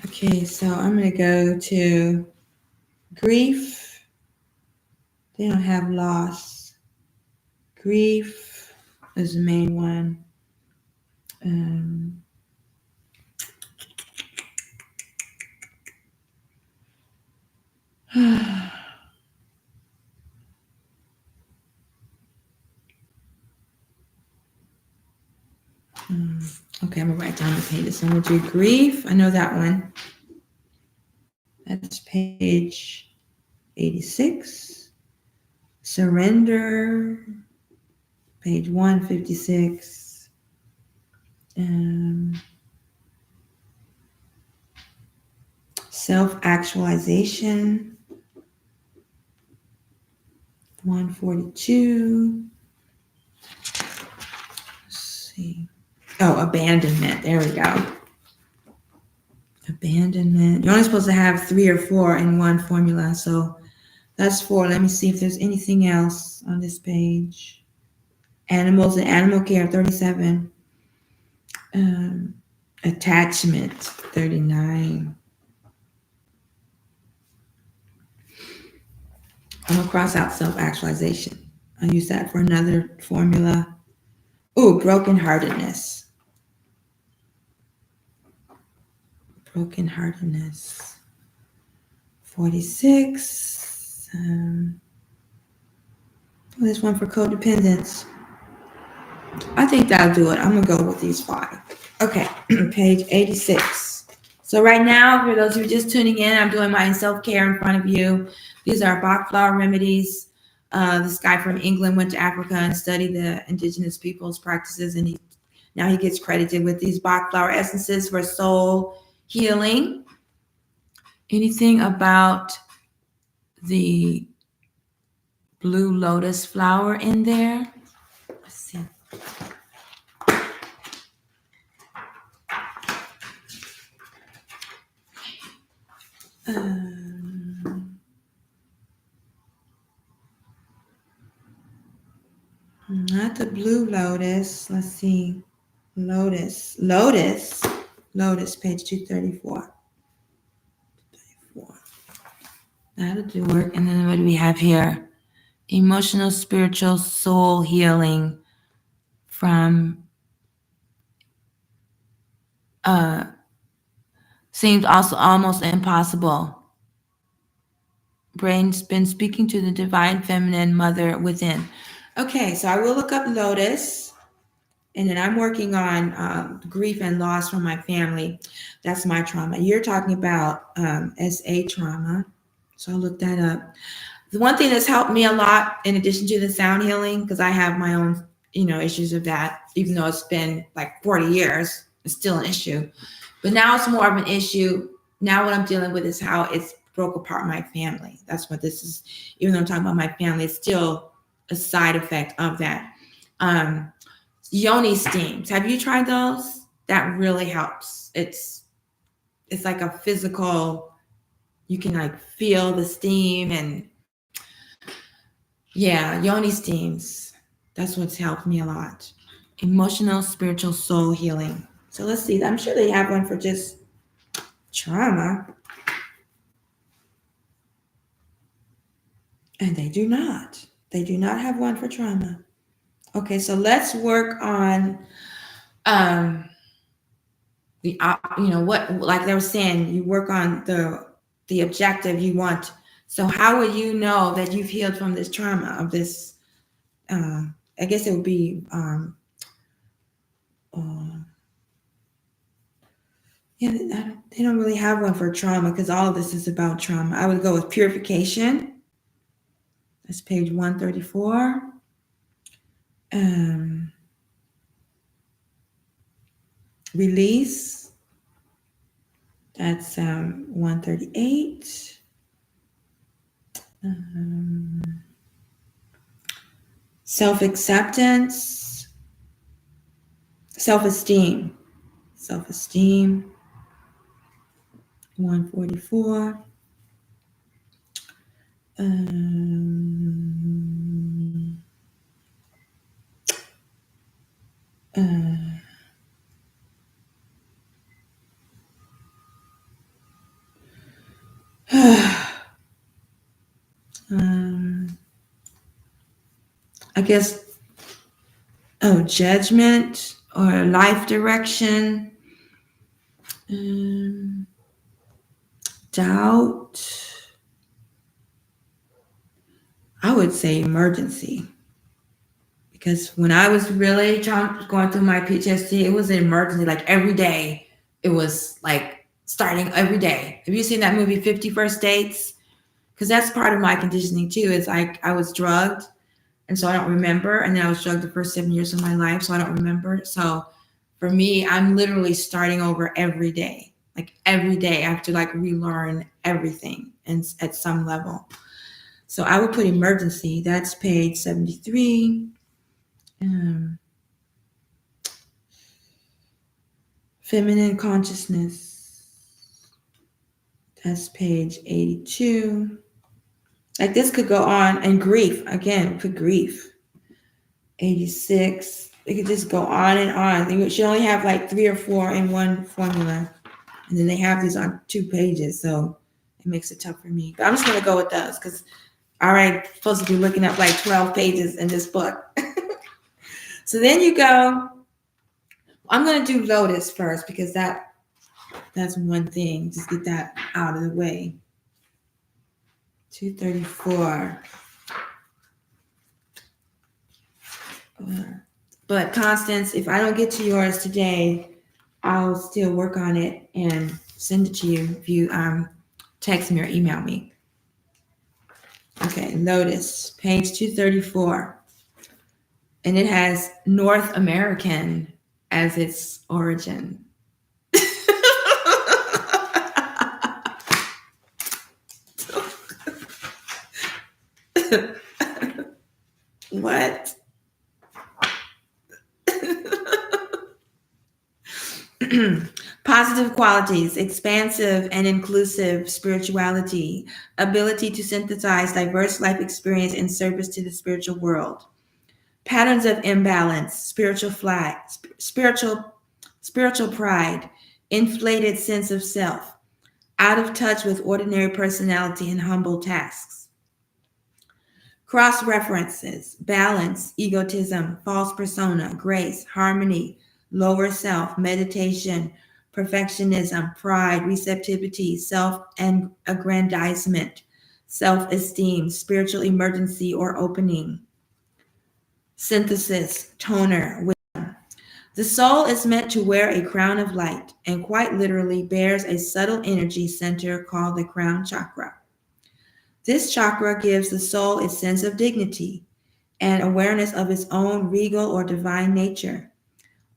Okay, so I'm going to go to grief. They don't have loss. Grief is the main one. Okay, I'm gonna write down the pages. So I'm gonna do grief. I know that one. That's page 86. Surrender, page 156. Self-actualization, 142. Let's see. Oh, abandonment. There we go. Abandonment. You're only supposed to have 3 or 4 in one formula, so that's 4. Let me see if there's anything else on this page. Animals and animal care, 37. Attachment, 39. I'm gonna cross out self-actualization. I'll use that for another formula. Ooh, brokenheartedness. Brokenheartedness. 46. There's one for codependence. I think that'll do it. I'm gonna go with these 5. Okay, page 86. So right now, for those who are just tuning in, I'm doing my self-care in front of you. These are Bach flower remedies. This guy from England went to Africa and studied the indigenous people's practices, and now he gets credited with these Bach flower essences for soul healing. Anything about the blue lotus flower in there? Let's see. Not the blue lotus. Let's see. Lotus, page 234. That'll do work. And then what do we have here? Emotional, spiritual, soul healing from seems also almost impossible. Brain's been speaking to the divine feminine mother within. Okay, so I will look up lotus. And then I'm working on grief and loss from my family. That's my trauma. You're talking about SA trauma. So I'll look that up. The one thing that's helped me a lot, in addition to the sound healing, because I have my own, issues of that, even though it's been like 40 years, it's still an issue. But now it's more of an issue. Now what I'm dealing with is how it's broke apart my family. That's what this is. Even though I'm talking about my family, it's still a side effect of that. Yoni steams. Have you tried those? That really helps. It's it's like a physical, you can like feel the steam and yeah, yoni steams. That's what's helped me a lot. Emotional, spiritual, soul healing. So let's see. I'm sure they have one for just trauma. And they do not. They do not have one for trauma. Okay, so let's work on um what, like they were saying, you work on the objective you want. So how would you know that you've healed from this trauma of this I guess it would be uh, yeah, they don't really have one for trauma because all of this is about trauma. I would go with purification. That's page 134. Release. That's 138. Self-acceptance. Self-esteem. Self-esteem. 144. I guess, judgment or life direction, doubt. I would say emergency. Because when I was really going through my PTSD, it was an emergency. Like every day, it was like starting every day. Have you seen that movie 50 First Dates? Because that's part of my conditioning too. Is like I was drugged, and so I don't remember. And then I was drugged the first 7 years of my life, so I don't remember. So for me, I'm literally starting over every day. Like every day, I have to like relearn everything, and at some level. So I would put emergency. That's page 73. Feminine consciousness. That's page 82. Like this could go on. And grief, again, put grief. 86. It could just go on and on. You should only have like 3 or 4 in one formula. And then they have these on 2 pages. So it makes it tough for me. But I'm just going to go with those because I already supposed to be looking up like 12 pages in this book. So then you go. I'm going to do Lotus first because that's one thing. Just get that out of the way. 234. But Constance, if I don't get to yours today, I'll still work on it and send it to you if you text me or email me. Okay, Lotus, page 234. And it has North American as its origin. What? Positive qualities, expansive and inclusive spirituality, ability to synthesize diverse life experience in service to the spiritual world. Patterns of imbalance, spiritual pride, inflated sense of self, out of touch with ordinary personality and humble tasks. Cross references, balance, egotism, false persona, grace, harmony, lower self, meditation, perfectionism, pride, receptivity, self-aggrandizement, self-esteem, spiritual emergency or opening. Synthesis, toner, wisdom. The soul is meant to wear a crown of light and quite literally bears a subtle energy center called the crown chakra. This chakra gives the soul its sense of dignity and awareness of its own regal or divine nature.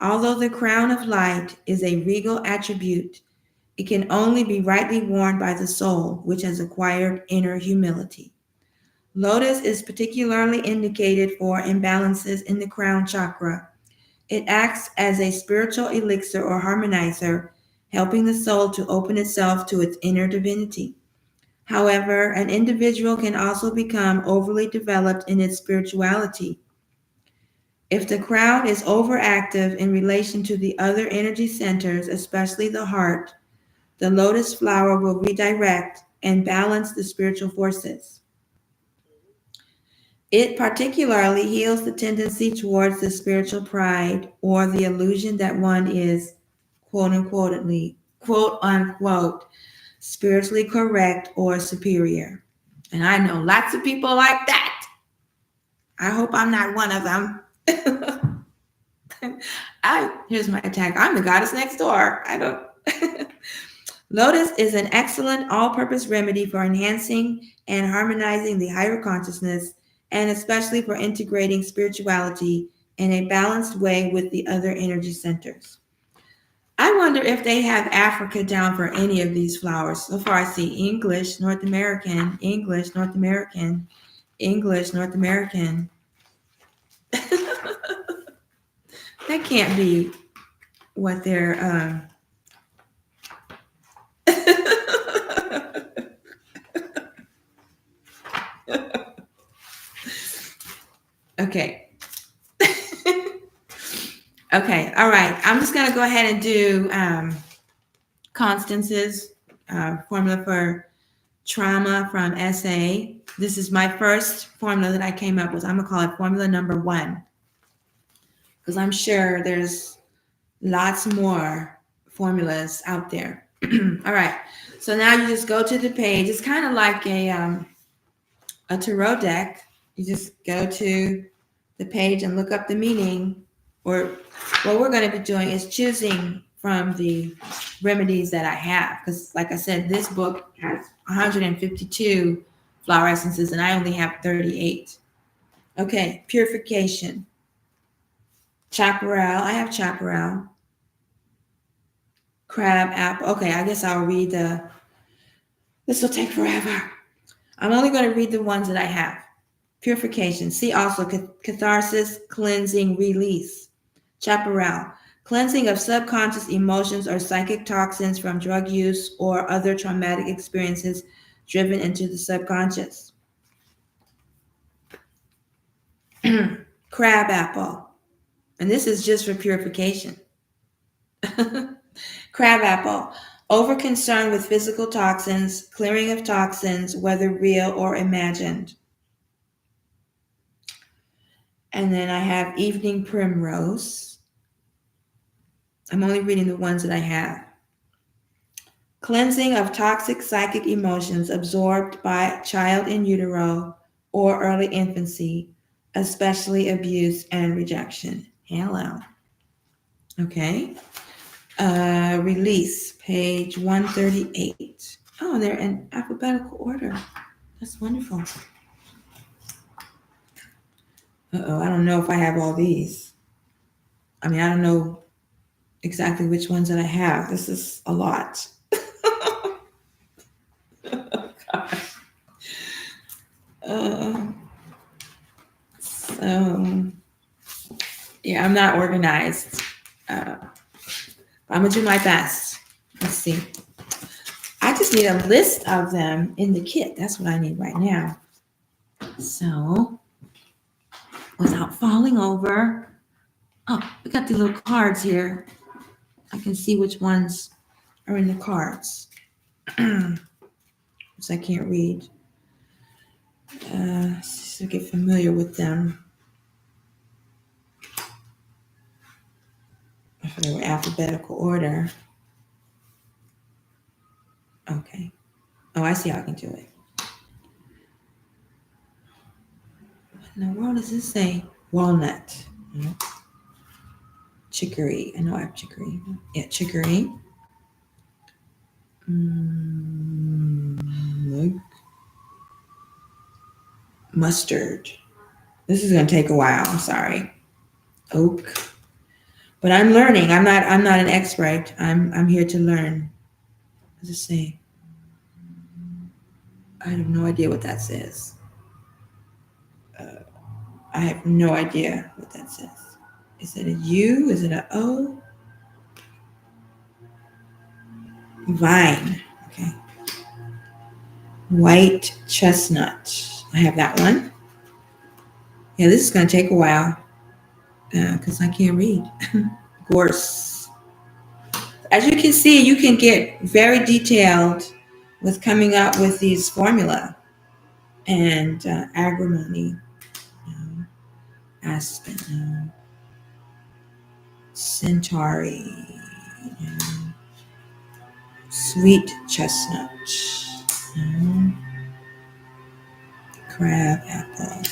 Although the crown of light is a regal attribute, it can only be rightly worn by the soul, which has acquired inner humility. Lotus is particularly indicated for imbalances in the crown chakra. It acts as a spiritual elixir or harmonizer, helping the soul to open itself to its inner divinity. However, an individual can also become overly developed in its spirituality. If the crown is overactive in relation to the other energy centers, especially the heart, the lotus flower will redirect and balance the spiritual forces. It particularly heals the tendency towards the spiritual pride or the illusion that one is quote unquote spiritually correct or superior. And I know lots of people like that. I hope I'm not one of them. Here's my tag. I'm the goddess next door. I don't. Lotus is an excellent all-purpose remedy for enhancing and harmonizing the higher consciousness, and especially for integrating spirituality in a balanced way with the other energy centers. I wonder if they have Africa down for any of these flowers. So far, I see English, North American, English, North American, English, North American. That can't be what they're. Okay. Okay. All right. I'm just going to go ahead and do Constance's formula for trauma from SA. This is my first formula that I came up with. I'm going to call it formula number 1, because I'm sure there's lots more formulas out there. All right. So now you just go to the page. It's kind of like a tarot deck. You just go to the page and look up the meaning, or what we're going to be doing is choosing from the remedies that I have, because like I said, this book has 152 flower essences and I only have 38. Okay, purification. Chaparral, I have chaparral. Crab apple. Okay, I guess I'll read this will take forever. I'm only going to read the ones that I have. Purification. See also catharsis, cleansing, release. Chaparral. Cleansing of subconscious emotions or psychic toxins from drug use or other traumatic experiences driven into the subconscious. Crab apple. And this is just for purification. Crab apple. Over concern with physical toxins, clearing of toxins, whether real or imagined. And then I have evening primrose. I'm only reading the ones that I have. Cleansing of toxic psychic emotions absorbed by child in utero or early infancy, especially abuse and rejection. Hello. Okay. Release, page 138. Oh, they're in alphabetical order. That's wonderful. Uh-oh, I don't know if I have all these. I mean, I don't know exactly which ones that I have. This is a lot. So, yeah, I'm not organized. I'm going to do my best. Let's see. I just need a list of them in the kit. That's what I need right now. So, without falling over. Oh, we got the little cards here. I can see which ones are in the cards. Because I can't read. So get familiar with them. If they were alphabetical order. Okay. Oh, I see how I can do it. What in the world does this say? Walnut. Nope. Chicory. I know I have chicory. Yeah, chicory. Look. Mustard. This is going to take a while. I'm sorry. Oak. But I'm learning. I'm not an expert. I'm here to learn. What does it say? I have no idea what that says. I have no idea what that says. Is it a U? Is it a O? Vine. Okay. White chestnut. I have that one. Yeah, this is going to take a while because I can't read. Gorse. As you can see, you can get very detailed with coming up with these formula and agrimony, aspen, centauri, sweet chestnut, crab apple,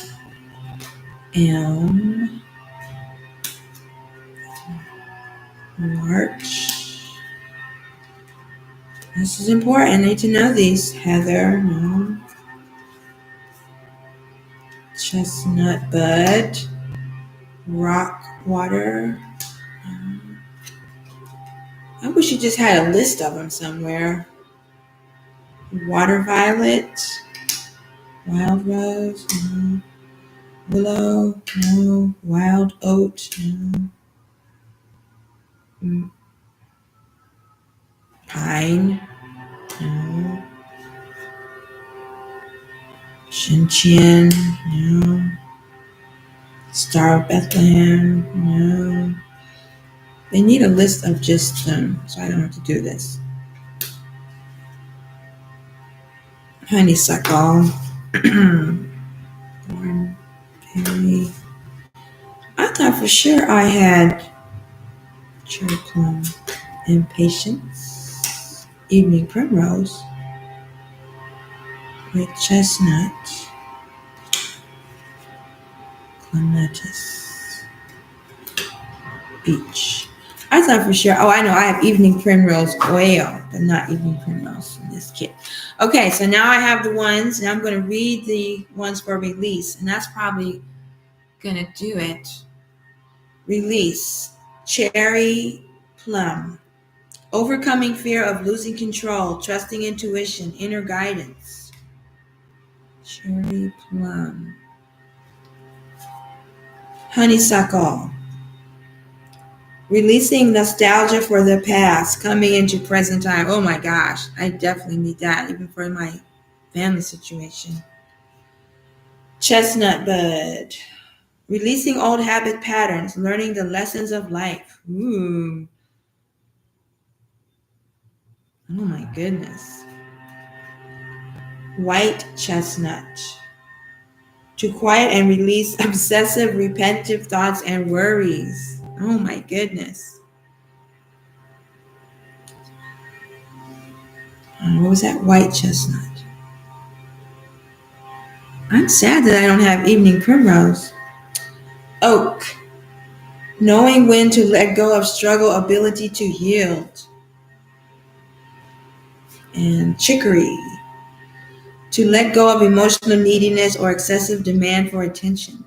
elm, larch. This is important. I need to know these. Heather, no. Chestnut bud, rock water. I wish you just had a list of them somewhere. Water violet, wild rose, no. Willow, no. Wild oat, no. Pine, no. Shin, no. Star of Bethlehem, no. They need a list of just them, so I don't have to do this. Honeysuckle, thorn, berry. I thought for sure I had cherry plum, impatience, evening primrose, red chestnut, clematis, beech. I thought for sure. Oh, I know. I have evening primrose oil, but not evening primrose in this kit. Okay, so now I have the ones. Now I'm going to read the ones for release, and that's probably going to do it. Release. Cherry plum. Overcoming fear of losing control, trusting intuition, inner guidance. Cherry plum. Honeysuckle. Releasing nostalgia for the past, coming into present time. Oh my gosh, I definitely need that, even for my family situation. Chestnut bud. Releasing old habit patterns, learning the lessons of life. Ooh. Oh my goodness. White chestnut. To quiet and release obsessive, repetitive thoughts and worries. Oh my goodness. What was that? White chestnut. I'm sad that I don't have evening primrose. Oak. Knowing when to let go of struggle, ability to yield. And chicory. To let go of emotional neediness or excessive demand for attention.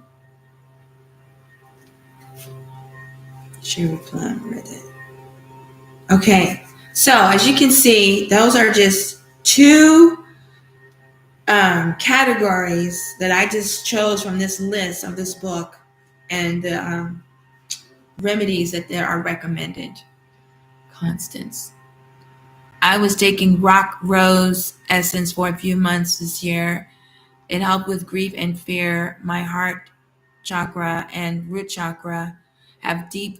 Cherry plum, read it. Okay, so as you can see, those are just two categories that I just chose from this list of this book and the remedies that there are recommended. Constance. I was taking rock rose essence for a few months this year. It helped with grief and fear. My heart chakra and root chakra have deep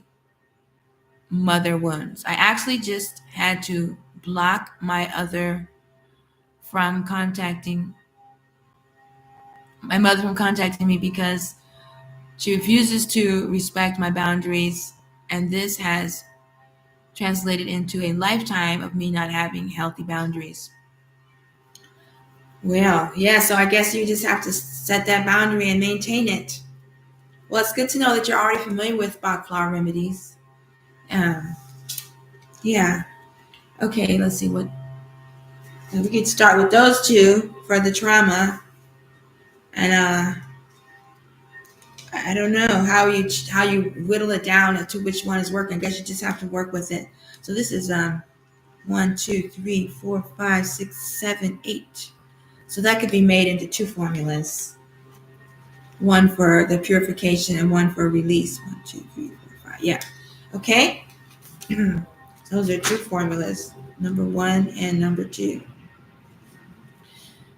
mother wounds. I actually just had to block my mother from contacting me because she refuses to respect my boundaries, and this has translated into a lifetime of me not having healthy boundaries. Well, yeah, so I guess you just have to set that boundary and maintain it. Well, it's good to know that you're already familiar with Bach flower remedies. Yeah. Okay, let's see what we could start with those two for the trauma. And I don't know how you whittle it down to which one is working. I guess you just have to work with it. So this is 1, 2, 3, 4, 5, 6, 7, 8. So that could be made into two formulas. One for the purification and one for release. 1, 2, 3, 4, 5. Yeah. Okay. Those are two formulas. number 1 and number 2.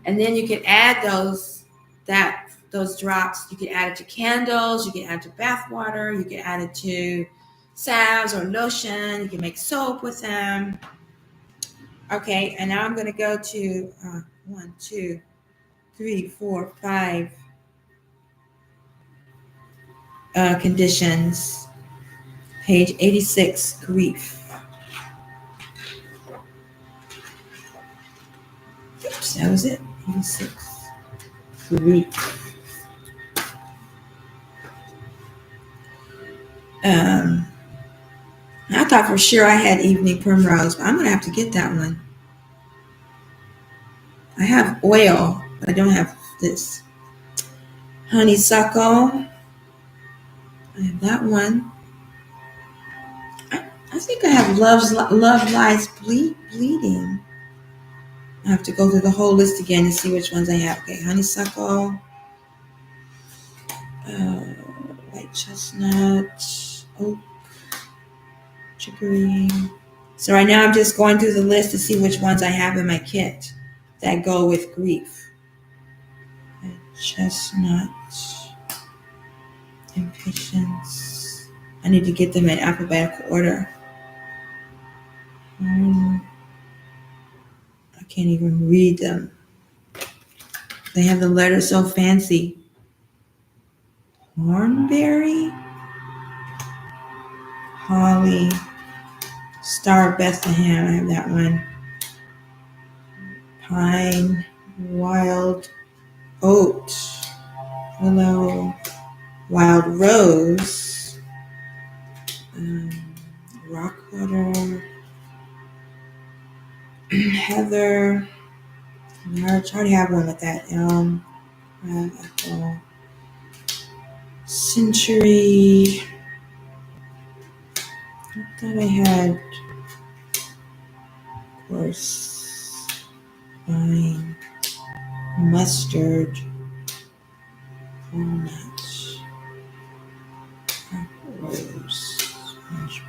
And then you can add those drops. You can add it to candles. You can add it to bath water. You can add it to salves or lotion. You can make soap with them. Okay, and now I'm going to go to 1, 2, 3, 4, 5 conditions. Page 86, grief. Oops, that was it. 86, grief. I thought for sure I had evening primrose, but I'm going to have to get that one. I have oil, but I don't have this. Honeysuckle. I have that one. I think I have Love Lies Bleeding. I have to go through the whole list again to see which ones I have. Okay, honeysuckle, white chestnut, oak, chicory. So right now I'm just going through the list to see which ones I have in my kit that go with grief. White chestnut, impatience. I need to get them in alphabetical order. I can't even read them. They have the letters so fancy. Hornberry, holly, Star of Bethlehem. I have that one. Pine, wild oat, willow, wild rose, rockwater, heather. I already have one with that. Elm, apple, century. I thought I had, of course, vine, mustard, walnut, rose, orange,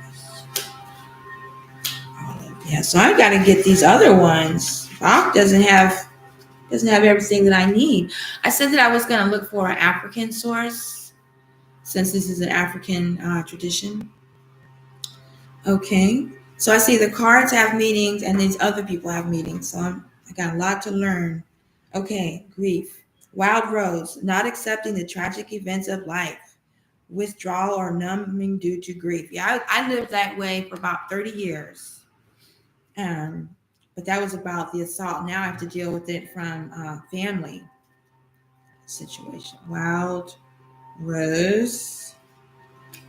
olive. Yeah, so I got to get these other ones. Bach doesn't have everything that I need. I said that I was going to look for an African source since this is an African tradition. Okay, so I see the cards have meanings and these other people have meanings. So I got a lot to learn. Okay, grief. Wild rose, not accepting the tragic events of life. Withdrawal or numbing due to grief. Yeah, I lived that way for about 30 years. But that was about the assault. Now I have to deal with it from family situation. Wild rose.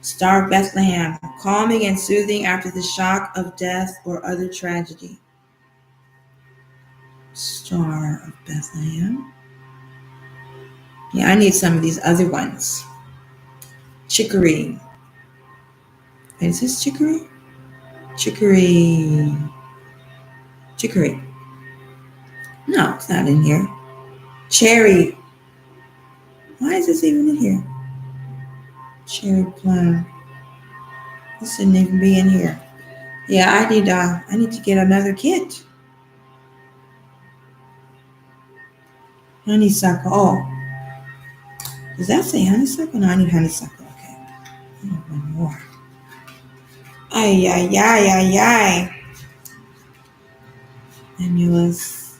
Star of Bethlehem. Calming and soothing after the shock of death or other tragedy. Star of Bethlehem. Yeah, I need some of these other ones. Chicory. Is this chicory? Chicory. Chicory. No, it's not in here. Cherry. Why is this even in here? Cherry plum. This shouldn't even be in here. Yeah, I need to get another kit. Honeysuckle. Oh. Does that say honeysuckle? No, I need honeysuckle. Okay. I need one more. Ay, ay, ay, ay, ay. Emulous.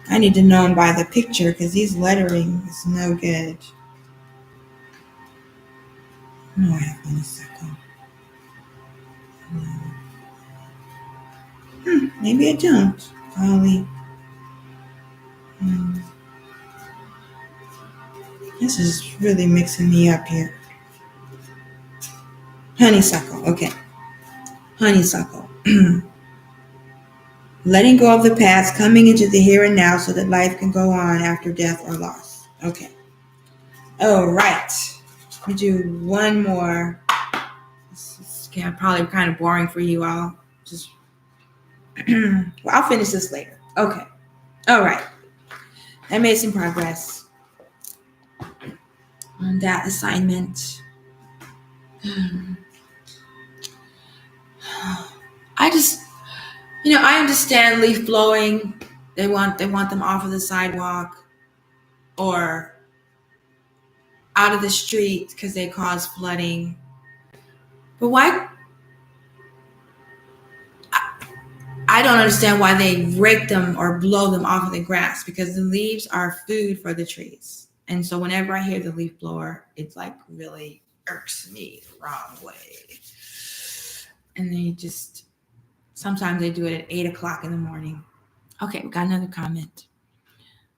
I need to know them by the picture because these lettering is no good. No, I have honeysuckle. Maybe I don't. Holly. This is really mixing me up here. Honeysuckle. Okay. Honeysuckle. Letting go of the past, coming into the here and now so that life can go on after death or loss. Okay. All right. Let me do one more. This is probably kind of boring for you all. Just, well, I'll finish this later. Okay. All right. I made some progress on that assignment. I understand leaf blowing. They want them off of the sidewalk or out of the street because they cause flooding. But why? I don't understand why they rake them or blow them off of the grass, because the leaves are food for the trees. And so whenever I hear the leaf blower, it's like really irks me the wrong way. And they just, sometimes they do it at 8 o'clock in the morning. Okay, we got another comment.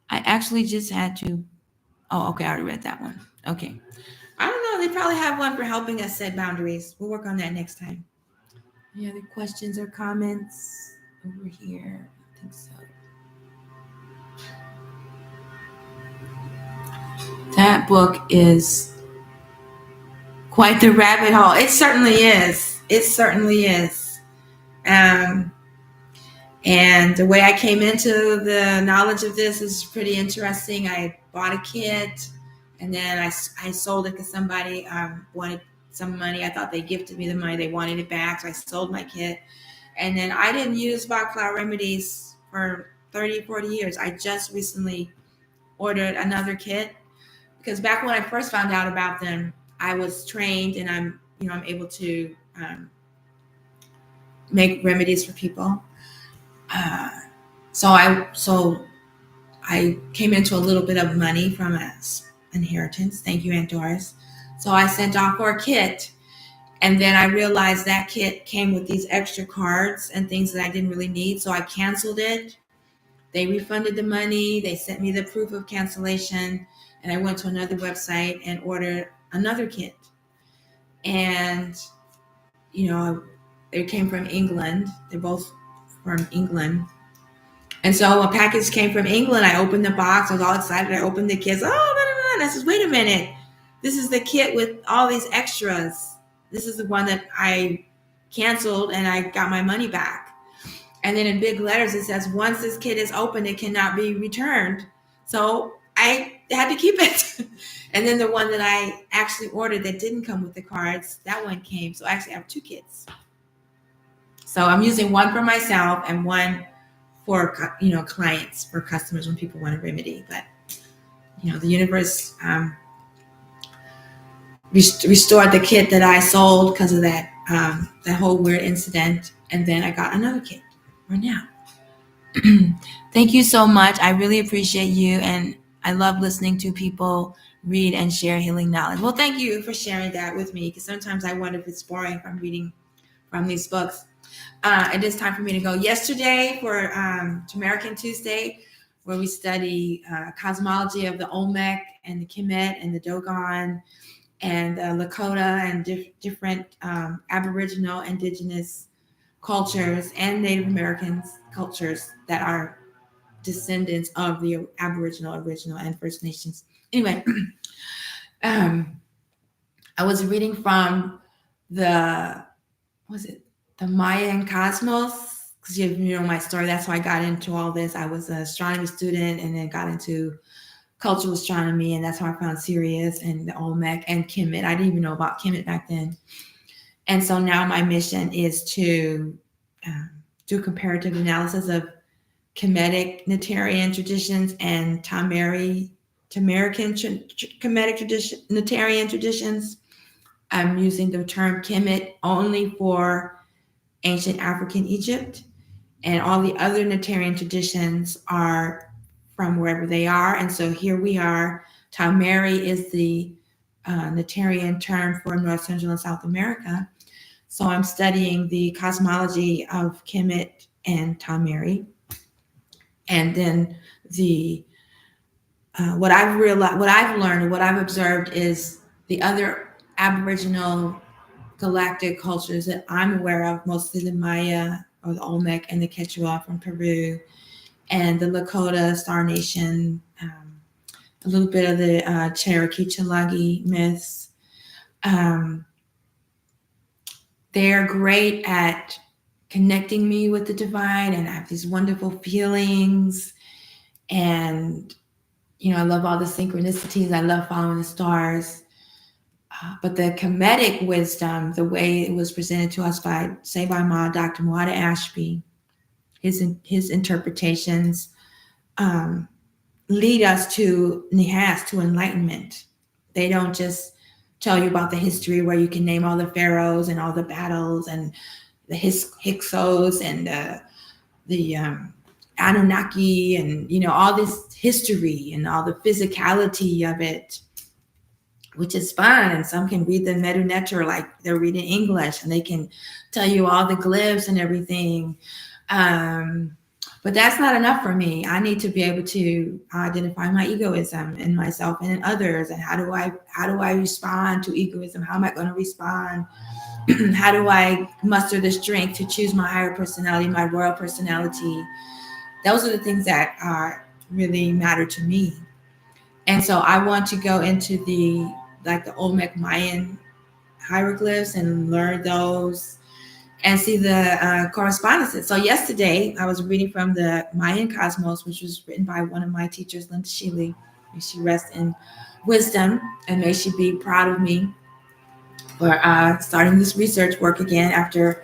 I actually just had to, oh, okay, I already read that one. Okay. I don't know. They probably have one for helping us set boundaries. We'll work on that next time. Any other questions or comments over here? I think so. That book is quite the rabbit hole. It certainly is. It certainly is. And the way I came into the knowledge of this is pretty interesting. I bought a kit, and then I sold it because somebody wanted some money. I thought they gifted me the money. They wanted it back, so I sold my kit. And then I didn't use Box Cloud Remedies for 30, 40 years. I just recently ordered another kit because back when I first found out about them, I was trained and I'm able to make remedies for people. So I came into a little bit of money from an inheritance. Thank you, Aunt Doris. So I sent off for a kit. And then I realized that kit came with these extra cards and things that I didn't really need. So I canceled it. They refunded the money. They sent me the proof of cancellation. And I went to another website and ordered another kit. And, they came from England. They're both from England. And so a package came from England. I opened the box. I was all excited. I opened the kits. Oh, no. I said, wait a minute. This is the kit with all these extras. This is the one that I canceled and I got my money back. And then in big letters, it says, once this kit is opened, it cannot be returned. So I had to keep it. And then the one that I actually ordered that didn't come with the cards, that one came. So I actually have 2 kits. So I'm using one for myself and one for, clients, for customers when people want a remedy. But, the universe restored the kit that I sold because of that whole weird incident. And then I got another kit for now. Thank you so much. I really appreciate you. And I love listening to people read and share healing knowledge. Well, thank you for sharing that with me, because sometimes I wonder if it's boring if I'm reading from these books. It is time for me to go. Yesterday for American Tuesday, where we study cosmology of the Olmec and the Kemet and the Dogon and Lakota and different Aboriginal, indigenous cultures and Native Americans cultures that are descendants of the Aboriginal, original, and First Nations. Anyway, I was reading from the Mayan cosmos, because you know my story. That's how I got into all this. I was an astronomy student and then got into cultural astronomy, and that's how I found Sirius and the Olmec and Kemet. I didn't even know about Kemet back then. And so now my mission is to do comparative analysis of Kemetic Natarian traditions and Tamerican Kemetic Natarian traditions. I'm using the term Kemet only for ancient African Egypt, and all the other Natarian traditions are from wherever they are. And so here we are. Tameri is the Natarian term for North, Central, and South America. So I'm studying the cosmology of Kemet and Tameri. And then what I've learned, what I've observed is the other Aboriginal galactic cultures that I'm aware of, mostly the Maya or the Olmec and the Quechua from Peru, and the Lakota Star Nation, a little bit of the Cherokee Chalagi myths. They're great at connecting me with the divine, and I have these wonderful feelings. And, I love all the synchronicities. I love following the stars. But the Kemetic wisdom, the way it was presented to us by Ma, Dr. Muada Ashby, his interpretations lead us to enhance to enlightenment. They don't just tell you about the history where you can name all the pharaohs and all the battles and the Hyksos and the Anunnaki and all this history and all the physicality of it, which is fun. And some can read the Medu Neter like they're reading English, and they can tell you all the glyphs and everything. But that's not enough for me. I need to be able to identify my egoism in myself and in others. And how do I respond to egoism? How am I going to respond? How do I muster the strength to choose my higher personality, my royal personality? Those are the things that really matter to me. And so I want to go into the Olmec Mayan hieroglyphs and learn those and see the correspondences. So yesterday I was reading from the Mayan Cosmos, which was written by one of my teachers, Linda Sheely. May she rest in wisdom, and may she be proud of me for starting this research work again after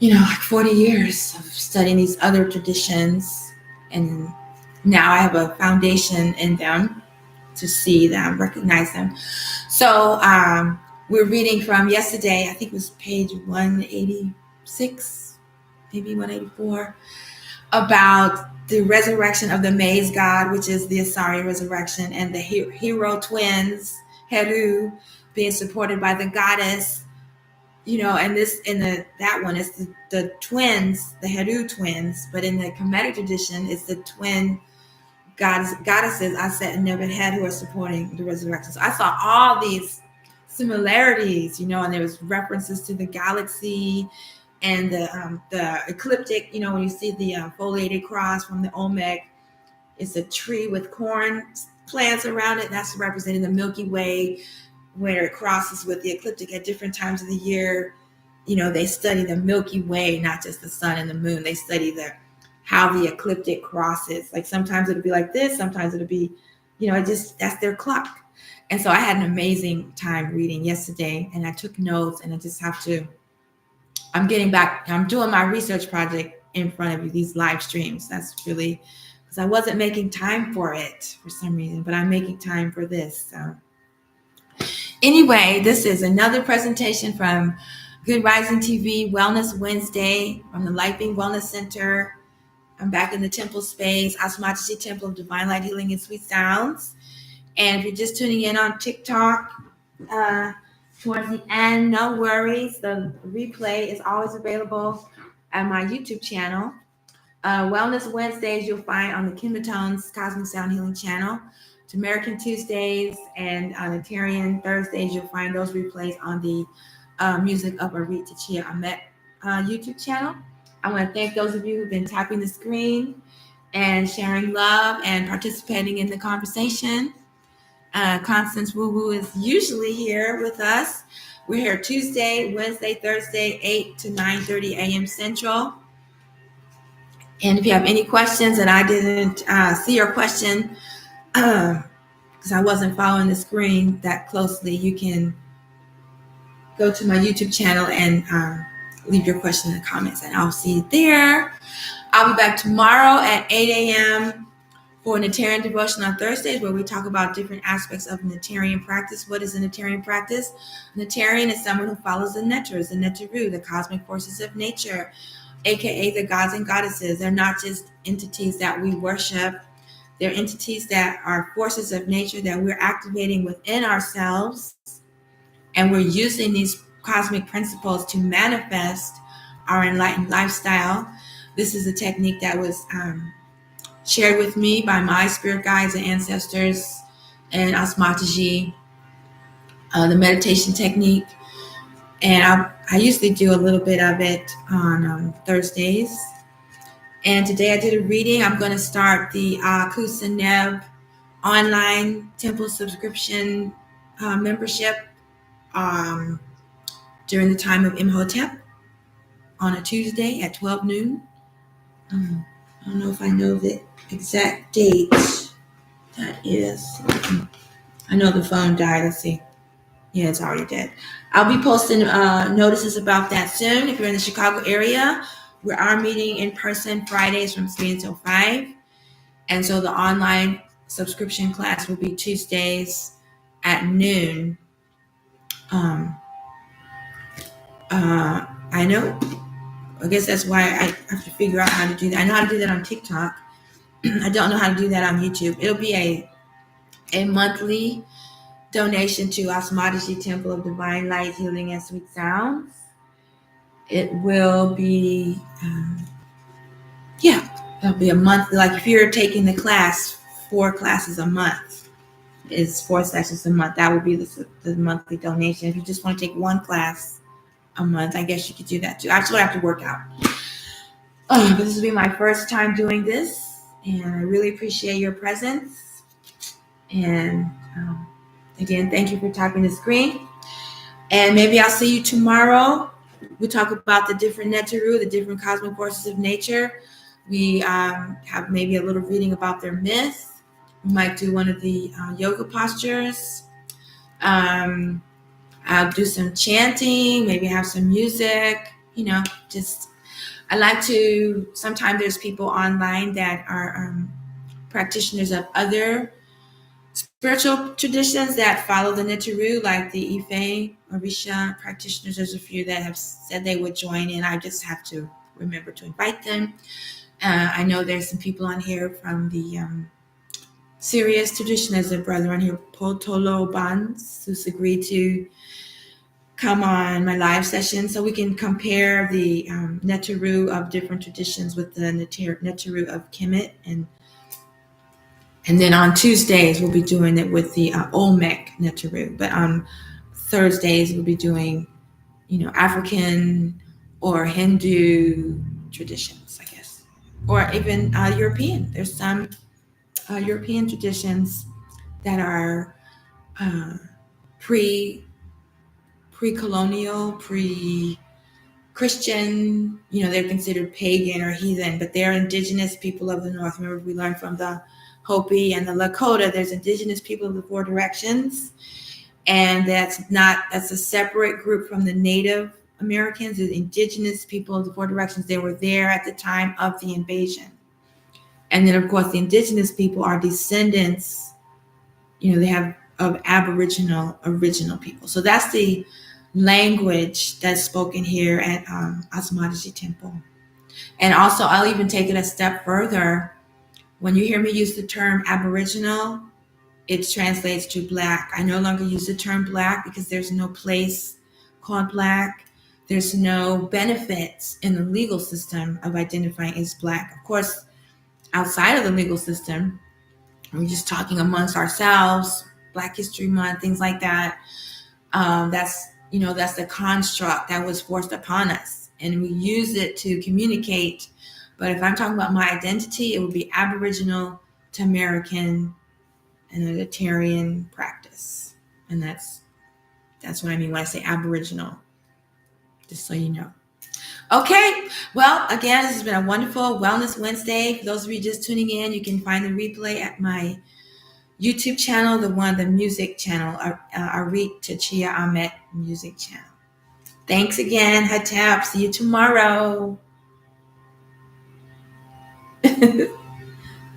40 years of studying these other traditions. And now I have a foundation in them to see them, recognize them. So we're reading from yesterday, I think it was page 186, maybe 184, about the resurrection of the maize god, which is the Asari resurrection, and the hero twins, Heru, being supported by the goddess. And that one is the twins, the Heru twins, but in the Kemetic tradition, it's the twin goddesses Aset and Nebuchadnezzar who are supporting the resurrection. So I saw all these similarities, and there was references to the galaxy and the ecliptic. When you see the foliated cross from the Olmec, it's a tree with corn plants around it. That's representing the Milky Way, where it crosses with the ecliptic at different times of the year. They study the Milky Way, not just the sun and the moon. They study how the ecliptic crosses. Like sometimes it'll be like this, sometimes it'll be, that's their clock. And so I had an amazing time reading yesterday, and I took notes, and I just I'm getting back, I'm doing my research project in front of you, these live streams. That's really, because I wasn't making time for it for some reason, but I'm making time for this. So anyway, this is another presentation from Good Rising TV, Wellness Wednesday from the Light Being Wellness Center. I'm back in the temple space, Astrology Temple of Divine Light Healing and Sweet Sounds. And if you're just tuning in on TikTok, towards the end, no worries. The replay is always available at my YouTube channel. Wellness Wednesdays you'll find on the Kimatones Cosmic Sound Healing channel. To American Tuesdays and Unitarian Thursdays, you'll find those replays on the Music of Arit Chia Ahmet YouTube channel. I want to thank those of you who've been tapping the screen and sharing love and participating in the conversation. Constance Woo Woo is usually here with us. We're here Tuesday, Wednesday, Thursday, 8 to 9:30 a.m. Central. And if you have any questions and I didn't see your question, because I wasn't following the screen that closely, you can go to my YouTube channel and leave your question in the comments, and I'll see it there. I'll be back tomorrow at 8 a.m. for Natarian Devotion on Thursdays, where we talk about different aspects of Natarian practice. What is a Natarian practice? Natarian is someone who follows the Netars, the Netaru, the cosmic forces of nature, aka the gods and goddesses. They're not just entities that we worship. They're entities that are forces of nature that we're activating within ourselves, and we're using these cosmic principles to manifest our enlightened lifestyle. This is a technique that was shared with me by my spirit guides and ancestors and Astrology, the meditation technique. And I usually do a little bit of it on Thursdays. And today I did a reading. I'm going to start the Kusanev online temple subscription membership during the time of Imhotep on a Tuesday at 12 noon. I don't know if I know the exact date that is. I know the phone died. Let's see. Yeah, it's already dead. I'll be posting notices about that soon. If you're in the Chicago area, we are meeting in person Fridays from 3 until 5. And so the online subscription class will be Tuesdays at noon. I know, I guess that's why I have to figure out how to do that. I know how to do that on TikTok. I don't know how to do that on YouTube. It'll be a monthly donation to Astrology Temple of Divine Light, Healing, and Sweet Sounds. It will be, it'll be a month. Like if you're taking the class, 4 classes a month is 4 sessions a month. That would be the monthly donation. If you just want to take 1 class a month, I guess you could do that too. That's what I have to work out. But this will be my first time doing this, and I really appreciate your presence. And again, thank you for tapping the screen. And maybe I'll see you tomorrow. We talk about the different Neteru, the different cosmic forces of nature. We have maybe a little reading about their myths. We might do one of the yoga postures. I'll do some chanting, maybe have some music, I like to, sometimes there's people online that are practitioners of other spiritual traditions that follow the Neteru, like the Ife, Orisha practitioners. There's a few that have said they would join in. I just have to remember to invite them. I know there's some people on here from the Sirius tradition. There's a brother on here, Potolo Bans, who's agreed to come on my live session so we can compare the Neteru of different traditions with the Neteru of Kemet. And then on Tuesdays, we'll be doing it with the Olmec Neteru. But on Thursdays, we'll be doing, African or Hindu traditions, I guess. Or even European. There's some European traditions that are pre-colonial, pre-Christian, they're considered pagan or heathen, but they're indigenous people of the North. Remember, we learned from the Hopi and the Lakota, there's indigenous people of the 4 directions. And that's a separate group from the Native Americans. The indigenous people of the 4 directions, they were there at the time of the invasion. And then, of course, the indigenous people are descendants, they have of original people. So that's the language that's spoken here at Astrology Temple. And also, I'll even take it a step further. When you hear me use the term Aboriginal, it translates to Black. I no longer use the term Black because there's no place called Black. There's no benefits in the legal system of identifying as Black. Of course, outside of the legal system, we're just talking amongst ourselves, Black History Month, things like that. That's the construct that was forced upon us, and we use it to communicate. But if I'm talking about my identity, it would be Aboriginal to American and a Unitarian practice. And that's what I mean when I say Aboriginal, just so you know. Okay, well, again, this has been a wonderful Wellness Wednesday. For those of you just tuning in, you can find the replay at my YouTube channel, the music channel, Arit Tachia Ahmet music channel. Thanks again, Hatap. See you tomorrow.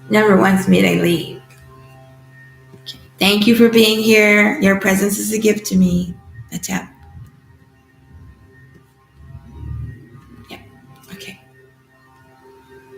Never once may they leave. Okay. Thank you for being here. Your presence is a gift to me, Hatap.